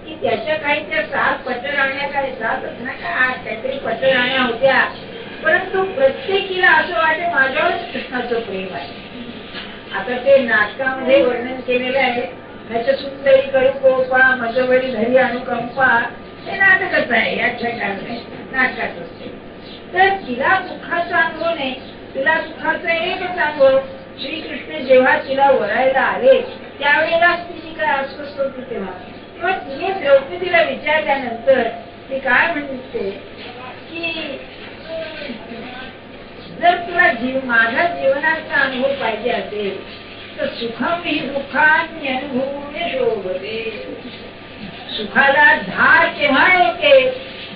की त्याच्या काही त्या 7 पटराण्या, काय 7च ना काय 8 काहीतरी पटराण्या होत्या, परंतु प्रत्येकीला असं वाटे माझ्यावरच कृष्णाचं प्रेम आहे. आता ते नाटकामध्ये वर्णन केलेलं आहे त्याच्या सुंदरी करू कोपा मजवरी धरी अनुकंपा हे नाटकच आहे. या ठिकाणी नाटकाच असते. तर तिला सुखाचा अनुभव नाही, तिला सुखाचा एकच अनुभव. श्रीकृष्ण जेव्हा तिला वरायला आले त्यावेळेला तिची काय अस्वस्थ होती तेव्हा, किंवा तिने द्रौपदीला विचारल्यानंतर ती काय म्हणते की जर तुला माझा जीवनाचा अनुभव पाहिजे असेल तर सुखम ही दुःखाने अनुभवणे शोभते. सुखाला धार केव्हा येते?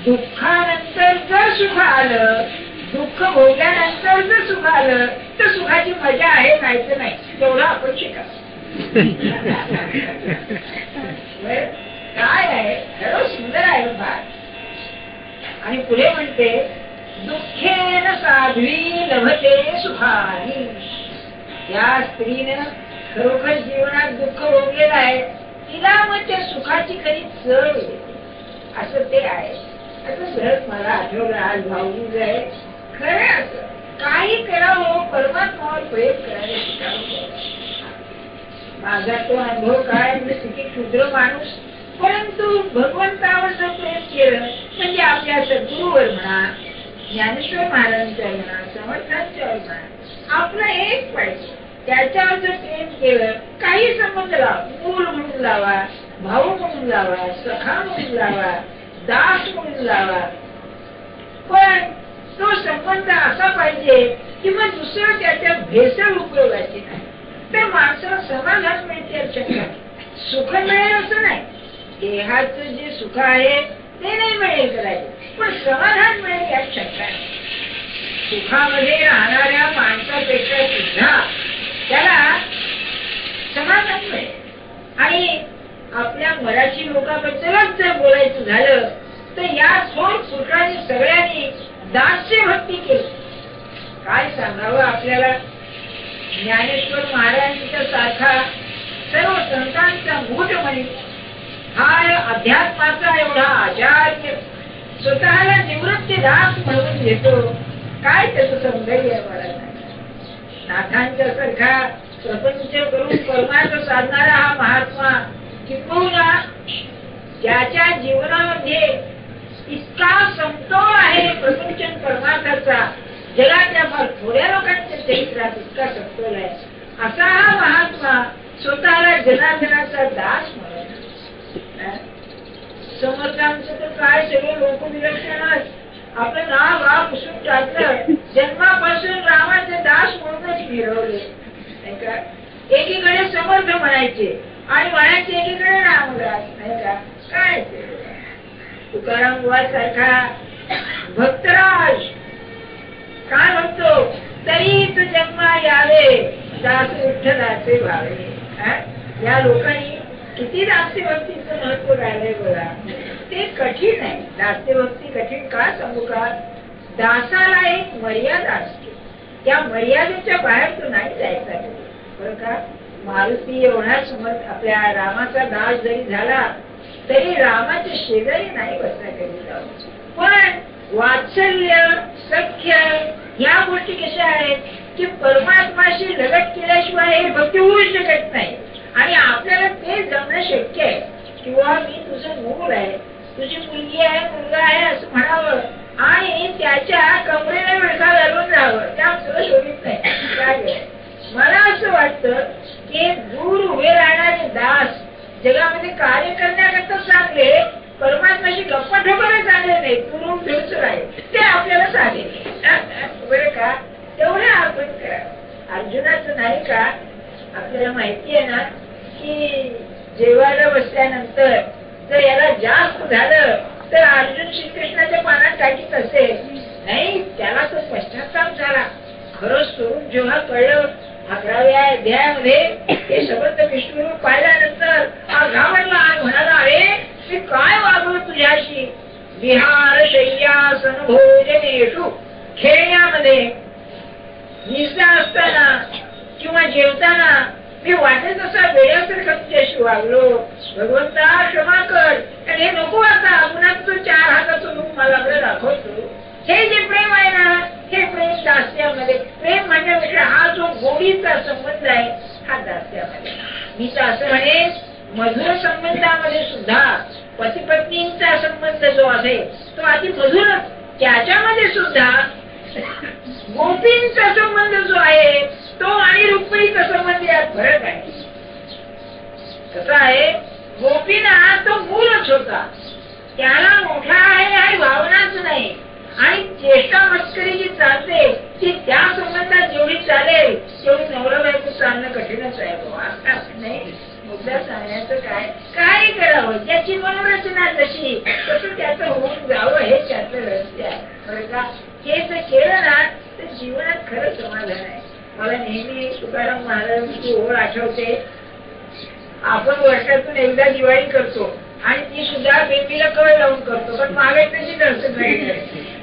दुःखानंतर जर सुख आलं, दुःख भोगल्यानंतर जर सुख आलं तर सुखाची मजा आहे, नाही तर नाही. तेवढं आपण शिका. काय आहे खरं सुंदर आहे भाग. आणि पुढे म्हणते दुःखेन साध्वी लभते सुखानी. या स्त्रीनं खरोखर जीवनात दुःख भोगलेलं आहे, तिला मग त्या सुखाची खरी चव येते. असं ते आहे. असं सहज मला आठवलं आज भाऊजी आहे खरं. असं काही करावं परमात्मावर प्रेम करायला शिकावं. माझा तो अनुभव काय म्हणजे किती क्षुद्र माणूस, परंतु भगवंतावर जर प्रेम केलं म्हणजे आपल्या सद्गुरूवर म्हणा, ज्ञानेश्वर महाराजांच्यावर म्हणा, समर्थांच्यावर म्हणा, आपलं एक पाहिजे. त्याच्यावर जर प्रेम केलं, काही संबंध लावा, मूल म्हणून लावा, भाऊ म्हणून लावा, सखा म्हणून लावा, दास म्हणून लावा, पण तो संबंध असा पाहिजे की मग दुसरं त्याच्या भेसळ उपयोगाची नाही. तर माणसाला समाधान मिळते. सुख मिळेल असं नाही, देहाचं जे सुख आहे ते नाही मिळेल करायचं, पण समाधान मिळेल यात शंका नाही. सुखामध्ये राहणाऱ्या माणसापेक्षा सुद्धा त्याला समाधान मिळेल. आणि आपल्या मराठी लोकांबद्दलच जर बोलायचं झालं तर या थोर सुखाने सगळ्यांनी दास्य भक्ती केली. काय सांगावं आपल्याला. ज्ञानेश्वर महाराजांच्या सारखा सर्व संतांचा मूठ म्हणे हा अध्यात्माचा एवढा आचार्य स्वतःला निवृत्ती दास म्हणून घेतो. काय त्याचं सौंदर्य मला नाही. नाथांच्या सारखा प्रपंच करून परमार्थ साधणारा हा महात्मा किंबहुना ज्याच्या जीवनामध्ये इतका समतोल आहे प्रपंचन परमार्थाचा, जगातल्या फार थोड्या लोकांच्या चरित्रात इतका समतोल आहे, असा हा महात्मा स्वतःला जनार्दनाचा दास म्हणून. समर्थांचं तर काय सगळे लोक विलक्षणच. आपलं नाव गाव पुसून टाकलं, जन्मापासून रामाचे दास म्हणूनच फिरवले नाही का. एकीकडे समर्थ म्हणायचे आणि म्हणायचे एकीकडे रामदास नाही का. काय तुकाराम बुवा सारखा भक्तराज काय म्हणतो, तरीच जन्मा यावे दास विठ्ठलाचे भावे. या लोकांनी किती दास्य भक्तीचं महत्व राहिलंय बघा. ते कठीण आहे. दास्य भक्ती कठीण का सांगू का. दासाला एक मर्यादा असते, त्या मर्यादेच्या बाहेर तो नाही जायचा बरं का. मारुती एवढा समर्थ आपल्या रामाचा दास जरी झाला तरी रामाच्या शेजारी नाही बसला कधी जाऊ. पण वात्सल्य सख्य ह्या गोष्टी कशा आहेत की परमात्माशी लगट केल्याशिवाय हे भक्ती होऊ शकत नाही. आणि आपल्याला ते जमणं शक्य आहे. किंवा मी तुझं मूल आहे, तुझी मुलगी आहे, मुलगा आहे असं म्हणावं आणि त्याच्या कमरेला विळखा घालून राहावं, त्या आपल्याला शोधित नाही. काय मला असं वाटतं की दूर उभे राहणारे दास जगामध्ये कार्य करण्याकरता चांगले, परमात्म्याशी गप्पा ठोकायला चांगले नाही, दुरून फिरच राहील ते आपल्याला सांगेल बरं का. तेवढं आपण करा. अर्जुनाचं नाही का आपल्याला माहिती आहे ना की जेवायला बसल्यानंतर जर याला जास्त झालं तर अर्जुन श्रीकृष्णाच्या पानात टाकीत असेल नाही. त्याला तो पश्चाताप झाला. खरं सोडून जेव्हा कळलं 11व्या अध्यायामध्ये हे शब्द विष्णू पाहिल्यानंतर घाबरला आणि म्हणाला अरे मी काय वागू तुझ्याशी. विहार शय्यासन भोजनेषु खेळण्यामध्ये निस्ता असताना किंवा जेवताना मी वाटेल तसा वेड्यासारखा तुझ्याशी वागलो. भगवंता क्षमा कर. आणि हे नको आता पुन्हा तुझं 4 हाताचं रूप मला दाखवतो. हे जे प्रेम आहे ना हे प्रेम दास्यामध्ये. प्रेम म्हणण्यापेक्षा हा जो गोडीचा संबंध आहे हा दास्यामध्ये. मी तर असं म्हणेन मधुर संबंधामध्ये सुद्धा पती पत्नींचा संबंध जो आहे तो अति मधुरच, त्याच्यामध्ये सुद्धा गोपींचा संबंध जो आहे तो आणि रुक्मिणीचा संबंध यात फरक आहे. कसा आहे, गोपींना तो मूलच होता, त्याला मोठा आहे आणि भावनाच नाही, आणि चेष्टा मस्करी जी चालते ती त्या संबंधात जेवढी चालेल तेवढी नवरा बायको चालणं कठीणच आहे. नाही मुद्दा सांगण्याचं काय काय करावं, त्याची मनोरचना जशी तसं त्याचं होऊन जावं हे त्याचं रहस्य आहे. बरं का, हे जर केलं ना तर जीवनात खरं समाधान आहे. मला नेहमी तुकाराम महाराजांची ओळ आठवते. आपण वर्षातून एकदा दिवाळी करतो आणि ती सुद्धा बेबीला कळ लावून करतो, पण महाराष्ट्राची दर्शन नाही.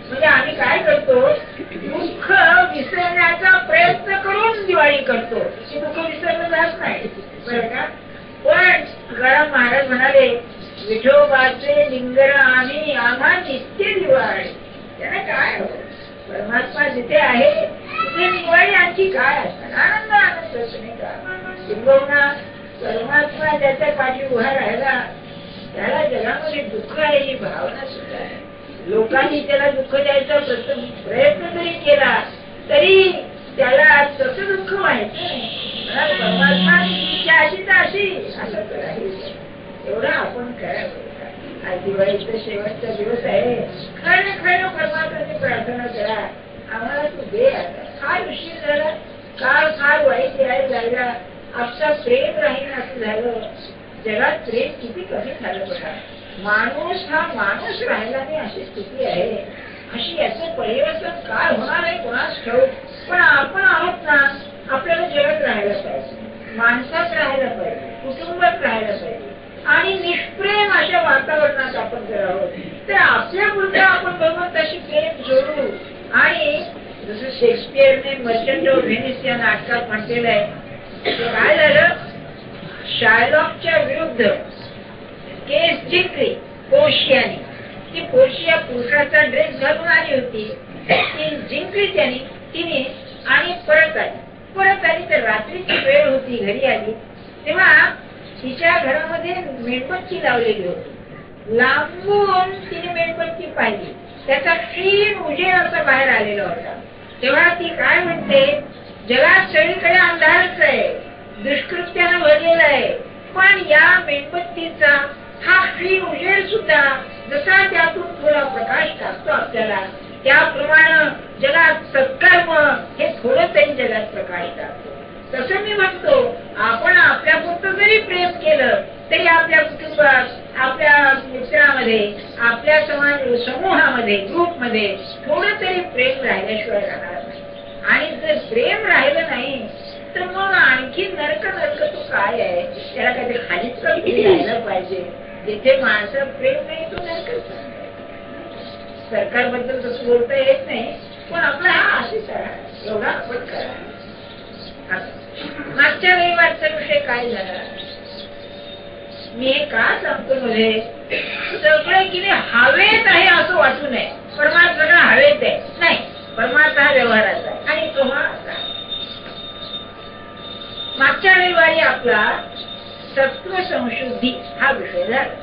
म्हणजे आम्ही काय करतो, दुःख विसरण्याचा प्रयत्न करून दिवाळी करतो, की दुःख विसरलं जात नाही. बरं का, पण तुकाराम महाराज म्हणाले, विठोबाचे लिंगर आम्ही आम्हा नित्य दिवाळी. त्याने काय परमात्मा जिथे आहे तिथे दिवाळी आणखी काय असणार, आनंद आनंदच नाही का. किंबहुना परमात्मा ज्याच्या पाठी उभा राहिला त्याला जगामध्ये दुःख आहे ही भावना सुद्धा आहे. लोकांनी त्याला दुःख द्यायचा प्रयत्न जरी केला तरी त्याला तसं दुःख माहित नाही. परमात्मा अशीच अशी असं करायचं, एवढं आपण करावं. आज दिवाळीचा शेवटचा दिवस आहे, खरं खरं परमात्म्याची प्रार्थना करा, आम्हाला तू दे. आता फार उशीर झाला, काळ फार वाईट यायला लागला, आपला प्रेम राहील असं झालं. जगात प्रेम किती कमी झालं बघा. माणूस हा माणूस राहिला नाही अशी स्थिती आहे. अशी याचं परिवर्तन काय होणार आहे कोणास ठाऊक. पण आपण आहोत ना, आपल्याला जगात राहायला पाहिजे, माणसात राहायला पाहिजे, कुटुंबात राहायला पाहिजे, आणि निष्प्रेम अशा वातावरणात आपण जर आहोत तर आपल्या पुढे आपण भगवंताशी प्रेम जोडू. आणि जसं शेक्सपियरने मर्चंट ऑफ व्हेनिस या नाटकात म्हटलेलं आहे, काय झालं, शायलॉकच्या विरुद्ध केस जिंकली पोर्शियाने. ती पोर्शिया पुरुषाचा ड्रेस घालून आली होती, ती जिंकली त्याने तिने आणि परत आली तर रात्रीची वेळ होती. घरी आली तेव्हा तिच्या घरामध्ये मेणबत्ती लावलेली होती. लांबून तिने मेणबत्ती पाहिली, त्याचा क्षीण उजेड असा बाहेर आलेला होता. तेव्हा ती काय म्हणते, जगात सगळीकडे अंधारच आहे, दुष्कृत्यानं भरलेला आहे, पण या मेणबत्तीचा हा क्षीण उजेड सुद्धा जसा त्यातून थोडा प्रकाश टाकतो आपल्याला, त्याप्रमाणे जगात सत्कर्म हे थोडं तरी जगात प्रकाश टाकतो. तसं मी म्हणतो, आपण आपल्यापुरतं जरी प्रेम केलं तरी आपल्या कुटुंबात, आपल्या मित्रामध्ये, आपल्या समाज समूहामध्ये, ग्रुपमध्ये थोडं तरी प्रेम राहिल्याशिवाय राहणार नाही. आणि जर प्रेम राहिलं नाही तर मग आणखी नरक तो काय आहे, त्याला काहीतरी खालीच राहिलं पाहिजे. जिथे माणसं प्रेम नाही तो नरकच. सरकारबद्दल तसं बोलता येत नाही, पण आपला हा अशीच आहे, एवढा आपण करा. मागच्या रविवारचा विषय काय झाला, मी हे का सांगतो, मध्ये सगळे की हवेत आहे असं वाटू नये. परमात्मा सगळं हवेत आहे नाही, परमात्मा हा व्यवहाराचा आहे. आणि केव्हा मागच्या रविवारी आपला सत्व संशुद्धी हा विषय झाला.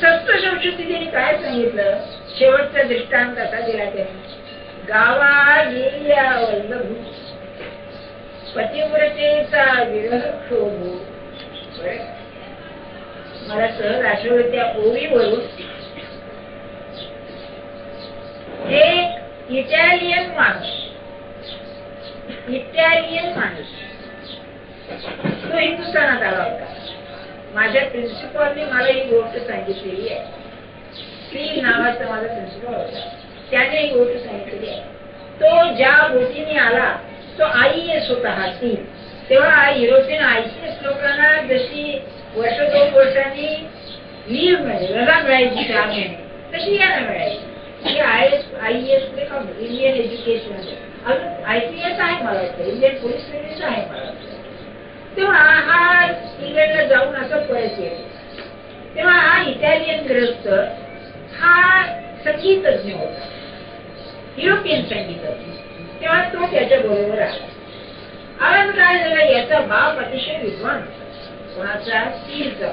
सत्व संशुद्धी त्यांनी काय सांगितलं, शेवटचा दृष्टांत असा दिला त्यांनी, गावा गेल्या वल्लभू पतिव्रतेचा विरह शोधू. मला सहज आठवलं त्या ओळीवरून, एक इटालियन माणूस तो हिंदुस्थानात आला होता. माझ्या प्रिन्सिपॉलने मला ही गोष्ट सांगितलेली आहे. स्टील नावाचा माझा प्रिन्सिपॉल होता, त्याने ही गोष्ट सांगितलेली आहे. तो ज्या बोटीने आला तो IAS होता हा ती. तेव्हा युरोपियन ICS लोकांना जशी वर्ष 2 वर्षांनी लीव्ह मिळेल, रजा मिळायची 4 महिने, तशी याला मिळायची. IAS इंडियन एज्युकेशन, अजून IPS आहे मला वाटतं, इंडियन पोलीस सर्व्हिस आहे मला वाटतं. तेव्हा हा इंग्लंडला जाऊन असं परत येतो. तेव्हा हा इटालियन ग्रस्त हा संगीतज्ञ होता, युरोपियन संगीतज्ञ. तेव्हा तो त्याच्या बरोबर आला. काय झालं, याचा बाप अतिशय विद्वान, कोणाचा सिंहचा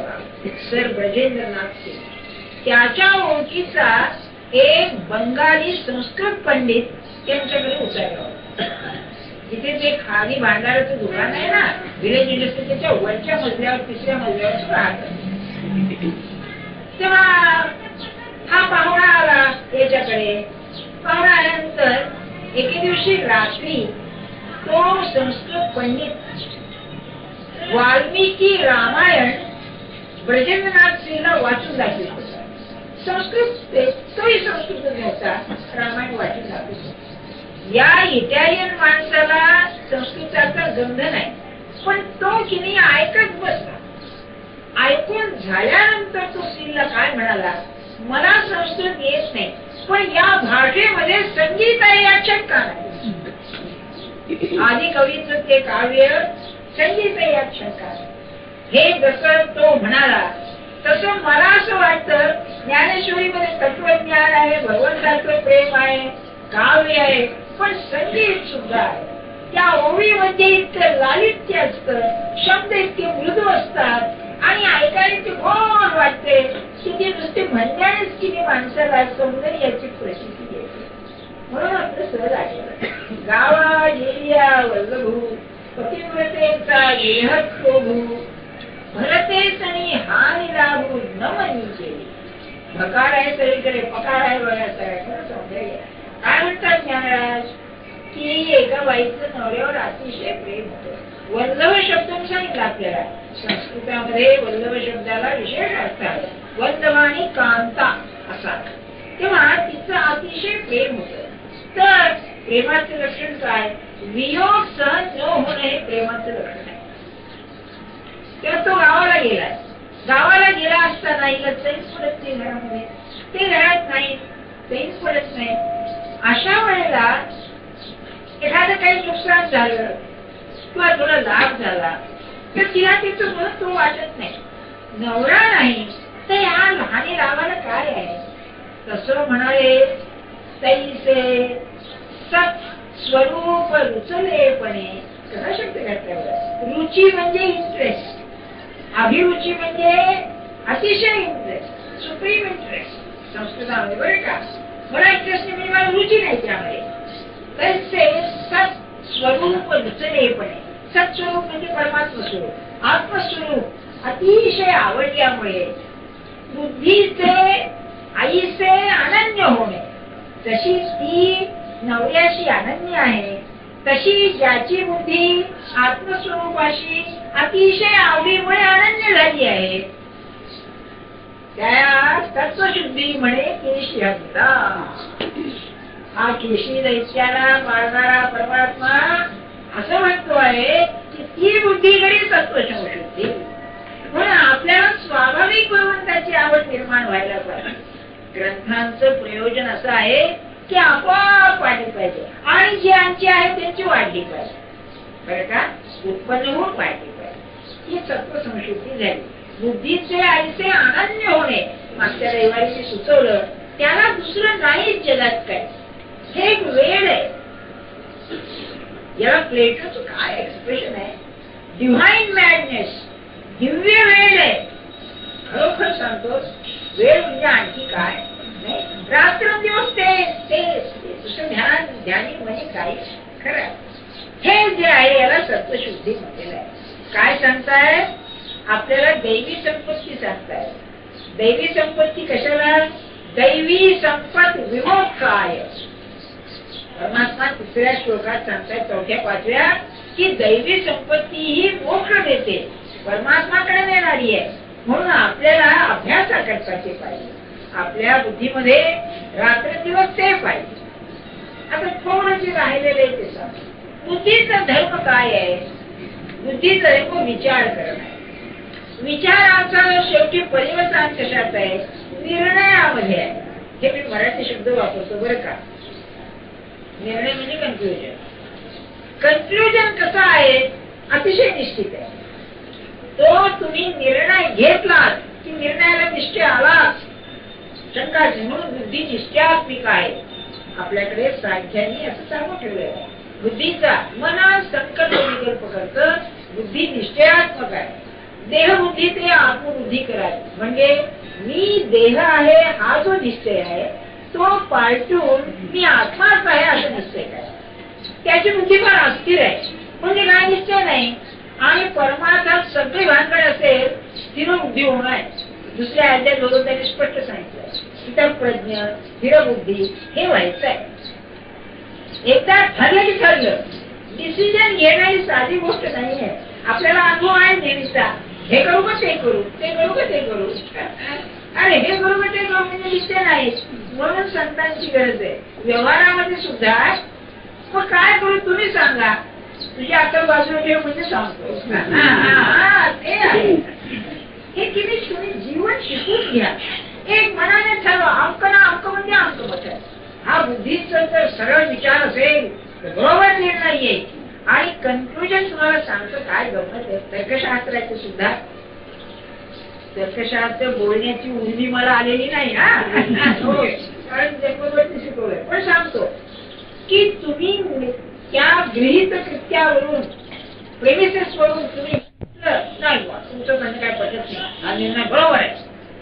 सर ब्रजेंद्रनाथ सिंह. त्याच्या ओळखीचा एक बंगाली संस्कृत पंडित त्यांच्याकडे उतरला होता. जिथे ते खाली भांडाराचं दुकान आहे ना विलेज इंडस्ट्री, त्याच्या वरच्या मजल्यावर 3ऱ्या मजल्यावर राहत. तेव्हा हा पाहुणा आला याच्याकडे. पाहुणा आल्यानंतर एके दिवशी रात्री तो संस्कृत पंडित वाल्मिकी रामायण ब्रजेंद्रनाथ सिंहला वाचून दाखवत होता. संस्कृत तोही संस्कृत होता, रामायण वाचून दाखवत. या इटालियन माणसाला संस्कृताचा गंध नाही, पण तो किनी ऐकत बसला. ऐकून झाल्यानंतर तो सिंहला काय म्हणाला, मला संस्कृत येत नाही, पण या भाषेमध्ये संगीत आहे याच्यात का नाही. आदि कवीचं ते काव्य संगीत आहे याच्यात का. हे जसं तो म्हणाला तसं मला असं वाटतं ज्ञानेश्वरीमध्ये तत्वज्ञान आहे, भगवंताचं प्रेम आहे, काव्य आहे, पण संगीत सुद्धा आहे. त्या ओळीमध्ये इतकं लालित्य असतं, शब्द इतके मृदू असतात आणि ऐकायला ते गोड वाटते की ते नुसते म्हणण्यानेच किती माणसाला सौंदर्याची प्रसिद्धी देते. म्हणून आपलं सहज आठवलं, गावा गेल्या वल्लभू पतिव्रतेचा गेहत्वभू भरते सणी हानी लाभू न मनी. भकार आहे सगळीकडे, पकार आहे बघायचं सौंदर्य. काय म्हणतात ज्ञानराज की एका बाईचं नवऱ्यावर अतिशय प्रेम होतं. वल्लभ शब्द सांगितलं आपल्याला. संस्कृतामध्ये वल्लभ शब्दाला विशेष अर्थ आहे, वल्लभ आणि कांता असा. तेव्हा तिचं अतिशय प्रेम होतं. तर प्रेमाचं लक्षण काय, वियोग सहन न होणं हे प्रेमाचं लक्षण आहे. तेव्हा तो गावाला गेला. गावाला गेला असताना हिला चैन पडत नाही घरामध्ये, ते घरात नाही, चैन पडत नाही. अशा वेळेला एखादं काही नुकसान झालं किंवा थोडा लाभ झाला तर तिला तिचं महत्व वाटत नाही. नवरा नाही तर या लहानी लाभाला काय आहे. तसं म्हणाले तैसे सत स्वरूप रुचलेपणे. कसा शब्द घातल्यावर, रुची म्हणजे इंटरेस्ट, अभिरुची म्हणजे अतिशय इंटरेस्ट, सुप्रीम इंटरेस्ट संस्कृतामध्ये. बरं का, मला इंटरेस्ट नाही म्हणजे मला रुची नाही त्यामध्ये. तैसे सत स्वरूप रुचलेपणे. सत्स्वरूप म्हणजे परमात्म स्वरूप, आत्मस्वरूप अतिशय आवडल्यामुळे बुद्धीचे आईचे अनन्य होणे. तशी ती नवऱ्याशी अनन्य आहे, तशी ज्याची बुद्धी आत्मस्वरूपाशी अतिशय आवडीमुळे अनन्य झाली आहे त्या तत्वशुद्धी म्हणे केशी हत्ता. हा केशी दैत्याला मारणारा परमात्मा असं म्हणतो आहे की ती बुद्धी घडी तत्वशुद्धी. म्हणून आपल्याला स्वाभाविक भगवंताची आवड निर्माण व्हायला पाहिजे. ग्रंथांचं प्रयोजन असं आहे की आपोआप वाढली पाहिजे आणि जी आमची आहे त्यांची वाढली पाहिजे. बरं का, उत्पन्न होऊन वाढली पाहिजे. ही तत्व संशुद्धी झाली. बुद्धीचे आईचे अनन्य होणे मागच्या रविवारी सुचवलं. त्याला दुसरं नाहीच जगात काय. हे एक वेळ आहे. याला प्लेटोचं काय एक्सप्रेशन आहे, डिव्हाइन मॅडनेस, दिव्य वेळ आहे. खरोखर सांगतो, वेळ म्हणजे आणखी काय नाही. रात्रंदिवस ते दुसरं ध्यानी म्हणजे काय खरं. हे जे आहे याला सत्वशुद्धी म्हटलेलं आहे. काय सांगताय आपल्याला, दैवी संपत्ती सांगताय. दैवी संपत्ती कशाला, दैवी संपत विमोक्षाय. परमात्मा 3ऱ्या श्लोकात सांगताय, 4थ्या 5व्या, की दैवी संपत्ती ही मोक्ष देते, परमात्माकडे नेणारी आहे. म्हणून आपल्याला अभ्यास करताचे पाहिजे. आपल्या बुद्धीमध्ये रात्रदिवस ते पाहिजे. आता थोडं जे राहिलेलं आहे ते सांग. बुद्धीचा धर्म काय आहे. बुद्धीचा धर्म विचार करणं आहे. विचाराचा शेवटी परिवर्तन कशात आहे, निर्णयामध्ये आहे. हे मी मराठी शब्द वापरतो बरं का. निर्णय म्हणजे कन्क्लुजन. कन्क्लुजन कसं आहे, अतिशय निश्चित आहे. तो तुम्ही निर्णय घेतलात की निर्णयाला निश्चय आला, शंकाच. म्हणून बुद्धी निश्चयात्मिक आहे. आपल्याकडे सांख्यांनी असं सांगून ठेवलेलं आहे, बुद्धीचा मन संकल्प विकल्प करतं, बुद्धी निश्चयात्मक आहे. देहबुद्धी ते आत्मबुद्धी करावी. म्हणजे मी देह आहे हा जो निश्चय आहे तो पालटून मी आत्माच आहे असं निश्चय करा. त्याची बुद्धी फार अस्थिर आहे. म्हणजे काय निश्चय नाही. आणि परमार्थात सगळी भानगड असेल स्थिर बुद्धी होणार. दुसऱ्या अध्यायात बघून त्यांनी स्पष्ट सांगितलं स्थितप्रज्ञ स्थिरबुद्धी हे व्हायचं आहे. एकदा ठरलं की ठरलं. डिसिजन घेणारी साधी गोष्ट नाही आहे. आपल्याला अनुभव आहे नेहमीचा. हे करू का ते करू, ते करू का ते करू, अरे हे करू का ते करू म्हणजे निश्चय नाही. म्हणून संतांची गरज आहे व्यवहारामध्ये सुद्धा. मग काय करू तुम्ही सांगा. तुझी आता बाजूला ठेव म्हणजे सांगतो. ते आहे हे किती तुम्ही जीवन शिकून घ्या. एक मनाने ठरवा अंक ना अंक म्हणजे अंक मत आहे. हा बुद्धीचा जर सरळ विचार असेल तर बरोबर निर्णय येईल. आणि कन्क्लुजन तुम्हाला सांगतो काय गमत आहे. तर्कशास्त्राचे सुद्धा तर्कशास्त्र बोलण्याची उर्मी मला आलेली नाही हा. कारण जन्मवरती शिकवलंय. पण सांगतो की तुम्ही त्या गृहीत कृत्यावरून प्रेमिसेस वरून तुम्ही नाही तुमचं म्हणणं काय पटत नाही हा निर्णय बरोबर आहे.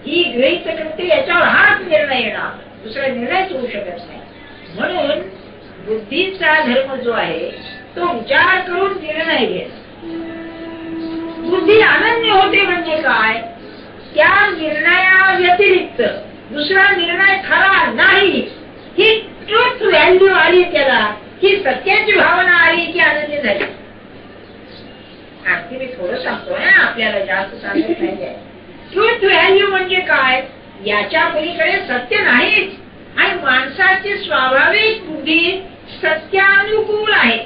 ही गृहीत कृत्य याच्यावर हाच निर्णय येणार. दुसरा निर्णयच होऊ शकत नाही. म्हणून बुद्धीचा धर्म जो आहे तो विचार करून निर्णय घेणं. बुद्धी अनन्य होते म्हणजे काय. त्या निर्णया व्यतिरिक्त दुसरा निर्णय खरा नाही ही ट्रुथ व्हॅल्यू आली. त्याला ही सत्याची भावना आली की अनन्य झाली. अगदी मी थोडं सांगतो ना आपल्याला जास्त सांगत नाही. ट्रुथ व्हॅल्यू म्हणजे काय. याच्या पलीकडे सत्य नाहीच. आणि माणसाची स्वाभाविक बुद्धी सत्यानुकूल आहे.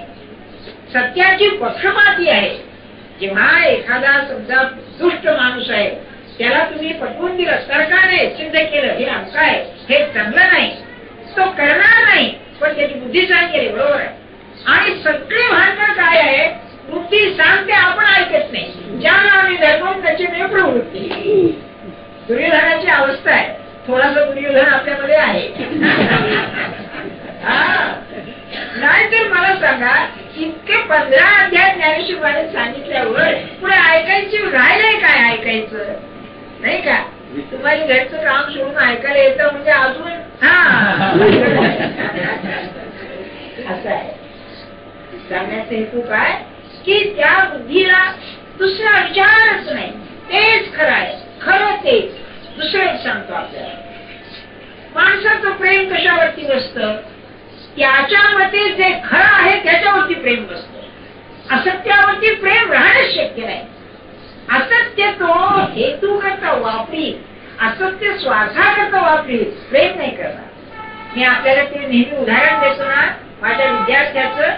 सत्याची पक्षपाती आहे. जेव्हा एखादा समजा दुष्ट माणूस आहे त्याला तुम्ही पटवून दिलं तर्काने सिद्ध केलं हे अंक आहे हे चांगलं नाही तो करणार नाही. पण त्याची बुद्धी सांगेल बरोबर आहे. आणि सगळी भानगड काय आहे बुद्धी सांगते आपण ऐकत नाही. ज्याला आम्ही धर्म त्याची मी प्रवृत्ती. दुर्योधनाची अवस्था आहे. थोडासा दुर्योधन आपल्यामध्ये आहे. नाही तर मला सांगा इतके 15 अध्याय ज्ञानेश्वराने सांगितल्यावर पुढे ऐकायची राहिलंय काय ऐकायचं नाही का. तुम्हाला घरचं काम सोडून ऐकायला येतं म्हणजे अजून असं आहे. सांगण्याचा हेतू काय की त्या बुद्धीला दुसरा विचारच नाही. तेच खरं आहे. खरं तेच दुसरं सांगतो आपल्याला. माणसाचं प्रेम कशावरती बसतं. त्याच्या मते जे खरं आहे त्याच्यावरती प्रेम बसतं. असत्यावरती प्रेम राहणंच शक्य नाही. असत्य तो हेतू करता वापरी असत्य स्वार्थाकरता वापरी प्रेम नाही करणार. मी आपल्याला ते नेहमी उदाहरण देतो ना माझ्या विद्यार्थ्याचं.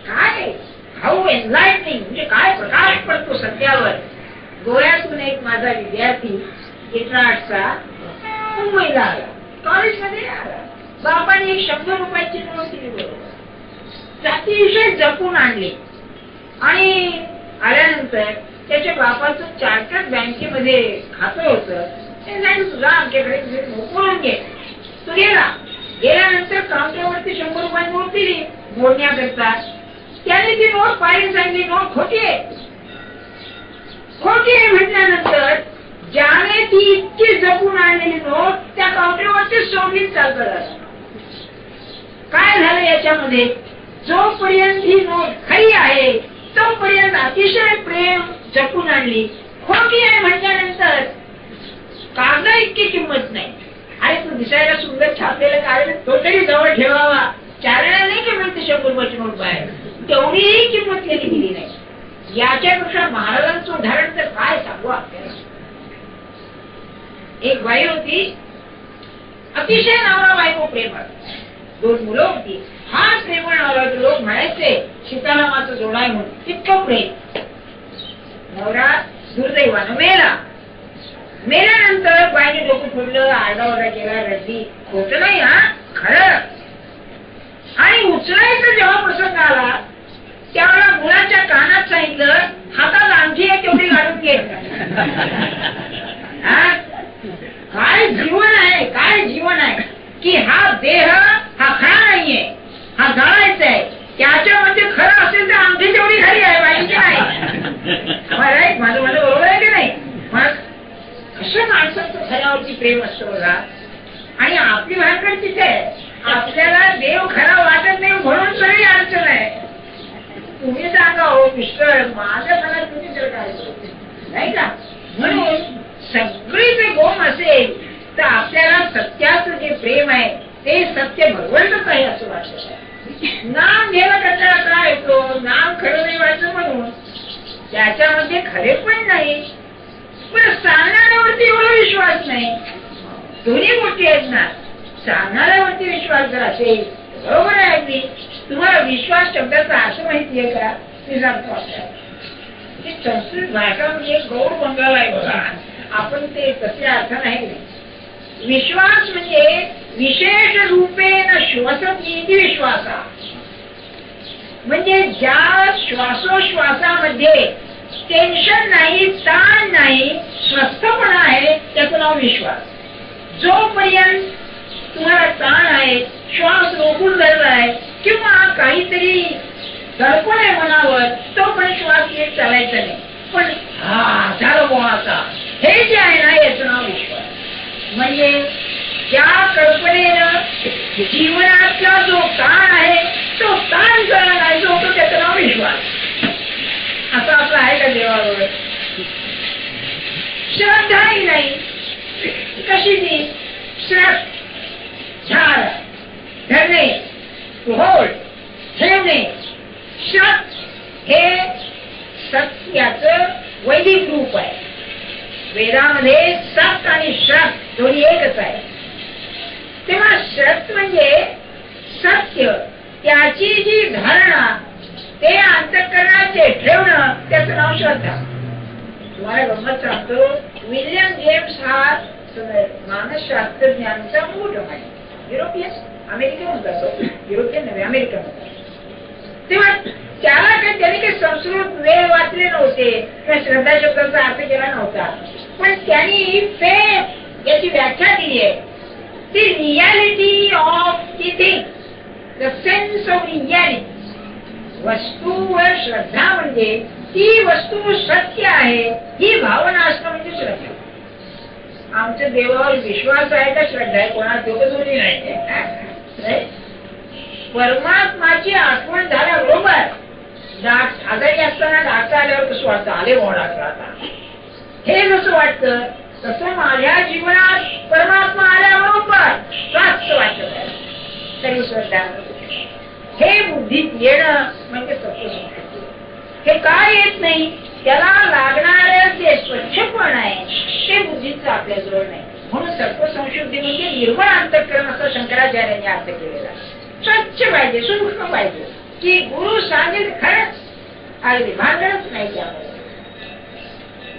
काय हाऊ एनलाइटनिंग म्हणजे काय प्रकाश पडतो सत्यावर. गोव्यातून एक माझा विद्यार्थी गिटारचा मुंबईला आला. कॉलेजमध्ये आला. बापाने एक 100 रुपयाची नोट दिली बरोबर. अतिशय जपून आणली. आणि आल्यानंतर त्याच्या बापाचं चार्टर्ड बँकेमध्ये खातं होतं. ते सांगितलं तुझा आमच्याकडे मोकळून घे. तो गेला. गेल्यानंतर काउंटरवरती 100 रुपये नोट दिली मोडण्याकरता. त्याने ती नोट पाहिली सांगितली नोट खोटी आहे. खोटी आहे म्हटल्यानंतर ज्याने ती इतकी जपून आणलेली नोट त्या काउंटरवरती सोडली चालत. काय झालं याच्यामध्ये जोपर्यंत ही नोट खरी आहे तोपर्यंत अतिशय प्रेम जपून आणली. खोटी आहे म्हटल्यानंतर कागद इतकी किंमत नाही. अरे तू दिसायला सुंदर छापलेलं कागद तो तरी जवळ ठेवावा. चारायला नाही की म्हणते 100 रुपयाची नोट बाहेर तेवढीही किंमत त्यांनी दिली नाही. याच्यापेक्षा महाराजांचं उदाहरण तर काय सांगू आपल्याला. एक बाई होती अतिशय नवरा बायको प्रेमळ. 2 मुलं होती. हा प्रेमळ नवरा. लोक म्हणायचे सीतारामाचं जोड आहे म्हणून इतकं प्रेम. नवरा दुर्दैवानं मेला. मेल्यानंतर बाईने डोकं फोडलं आरडाओरडा केला रडली. खोट नाही हा खरं. आणि उचलायचं जेव्हा प्रसंग आला त्यावेळेला मुलाच्या कानात सांगितलं हातात अंगठी आहे तेवढी काढून घे. काय जीवन आहे काय जीवन आहे की हा देह हा खरा नाहीये हा जाळायचा आहे. त्याच्यामध्ये खरं असेल तर अंगठी तेवढी खरी आहे बाईची नाही. माझं बरोबर आहे की नाही. असं माणसाचं खऱ्यावरती प्रेम असतं बघा. आणि आपली भानगड तिथे आहे, आपल्याला देव खरा वाटत नाही म्हणून सगळी अडचण आहे. तुम्ही सांगा हो मिस्टर, माझ्या मनात तुम्ही जर काय नाही का. म्हणून सगळी जे गोम असेल तर आपल्याला सत्याचं जे प्रेम आहे ते सत्य भगवंतच आहे असं वाटत. नाम घ्यायला कंटाळा काय येतो, नाम खरं नाही वाटतं म्हणून त्याच्यामध्ये खरे पण नाही, पण सांगणाऱ्यावरती एवढा विश्वास नाही. दोन्ही गोष्टी आहेत ना. सांगणाऱ्यावरती विश्वास जर असेल बरोबर आहे अगदी. तुम्हाला विश्वास शब्दाचा अर्थ माहितीये का? मी सांगतो आपल्याला. संस्कृत भाषा म्हणजे एक गौर बंगाल आहे बघा. आपण ते तसे अर्थ नाही. विश्वास म्हणजे विशेष रूपेण श्वसती विश्वासा, म्हणजे ज्या श्वासोश्वासामध्ये टेन्शन नाही, ताण नाही, स्वस्थपणा आहे त्याचं नाव विश्वास. जोपर्यंत तुम्हाला ताण आहे, श्वास रोखून धरलाय किंवा काहीतरी दडपण आहे मनावर, तोपर्यंत श्वास येत चालायचा नाही. पण हा झालं बुवाचा हे जे आहे ना याचं नाव विश्वास. म्हणजे त्या कल्पनेनं जीवनातला जो ताण आहे तो ताण जरा नाही जो होतो त्याचं नाव विश्वास. असं आपलं आहे का देवावर? श्रद्धाही नाही. कशी ती झाड धरणे, होळ ठेवणे. सत हे सत्याचं वैदिक रूप आहे. वेदामध्ये सत आणि श्रत दोन्ही एकच आहे. तेव्हा श्रत म्हणजे सत्य, त्याची जी धारणा, ते अंतःकरणाचे ठेवणं त्याचं नाव श्रद्धा. तुम्हाला गंमत सांगतो, विल्यम जेम्स हा मानसशास्त्रज्ञांचा मूळ आहे. युरोपियन अमेरिकन होता तो. युरोपियन नव्हे, अमेरिकन होता. तेव्हा त्याला त्याने काही संस्कृत वेळ वाचले नव्हते किंवा श्रद्धा शब्दाचा अर्थ केला नव्हता. पण त्यांनी फेथ याची व्याख्या दिली आहे. ती reality of the thing, the sense of reality. वस्तूवर श्रद्धा म्हणजे ती वस्तू सत्य आहे ही भावना असणं म्हणजे श्रद्धा. आमच्या देवावर विश्वास आहे का श्रद्धा आहे? कोणा दोघी नाही. परमात्माची आठवण झाल्याबरोबर आजारी असताना डाक्टर आल्यावर कसं वाटतं, आले भाऊ डाक्टर आता, हे जसं वाटतं तसं माझ्या जीवनात परमात्मा आल्याबरोबर स्वास्थ वाटत. तरी श्रद्धा हे बुद्धीत येणं म्हणजे सत्य. हे काय येत नाही, त्याला लागणारं जे स्वच्छपण आहे ते बुद्धीचं आपल्याजवळ नाही. म्हणून सत्व संशुद्धी म्हणजे निर्मळ अंतःकरण असं शंकराचार्यांनी अर्थ केलेला. स्वच्छ पाहिजे, सूक्ष्म पाहिजे, की गुरु सांगेल खरंच अगदी भांडणच नाही. त्यामुळे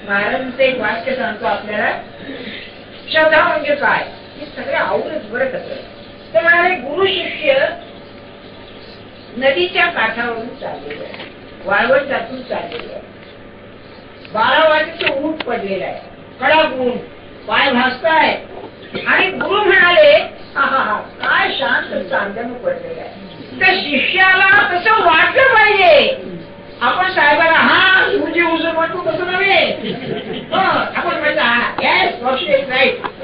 महाराजांचं एक वाक्य सांगतो आपल्याला. श्रद्धा म्हणजे काय हे सगळे आवडच बरं कसं. ते म्हणाले, गुरु शिष्य नदीच्या काठावरून चाललेलं आहे, वाळवंटातून चाललेलं आहे. 12 वाजेचं ऊट पडलेलं आहे, कडक ऊन, पाय भासताय. आणि गुरु म्हणाले, हा काय शांत चांदण पडलेलं आहे. त्या शिष्याला तसं वाटलं पाहिजे. आपण साहेबाला हा तुझे उजर वाटतो तसं नव्हे. आपण म्हणतो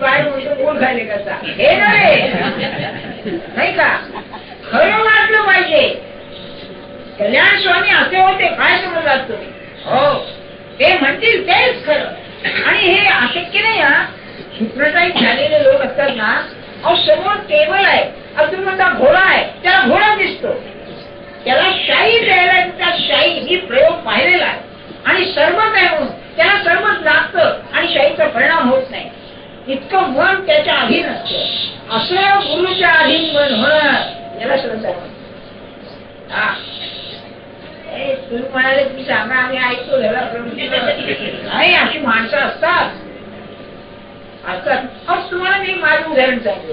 बाहेर म्हणतो गोल खायले कसा, हे नव्हे नाही का. खरं वाटलं पाहिजे. कल्याण स्वामी असे होते, काय समजलात तुम्ही? हो, ते म्हणतील तेच खरं. आणि हे अशक्य नाही. हा हिप्नोटाईज झालेले लोक असतात ना, अहो समोर टेबल आहे, अजून म्हणता घोडा आहे, त्याला घोडा दिसतो, त्याला शाही द्यायला, त्या शाही ही प्रयोग पाहिलेला आहे. आणि सरबत आहे म्हणून त्याला सरबत लागतं आणि शाहीचा परिणाम होत नाही. इतकं मन त्याच्या अधीन असतं. असं गुरुच्या अधीन मन होणं याला श्रद्धा म्हणतात. तुम्ही म्हणाले तुम्ही सांगा आम्ही ऐकतो नाही, अशी माणसं असतात. तुम्हाला मी माझं उदाहरण सांगतो.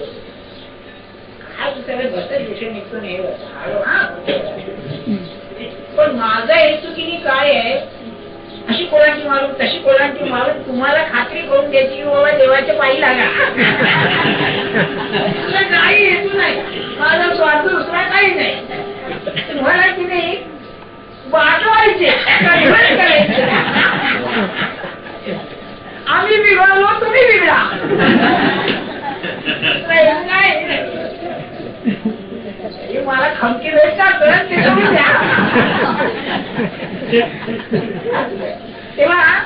काय दुसऱ्या बसत विषय निघतो नाही पण माझा हेतू की काय आहे, अशी कोणाची मारून तशी कोणाची मारून तुम्हाला खात्री करून द्यायची की बाबा देवाच्या पायी लागा. काही हेतू नाही, माझा स्वार्थ दुसरा काही नाही. तुम्हाला की नाही वाटवायचे करायचे. आम्ही आम्ही बिघडलो, तुम्ही बिघडा. मला खमकी भेटतात ते तुम्ही द्या. तेव्हा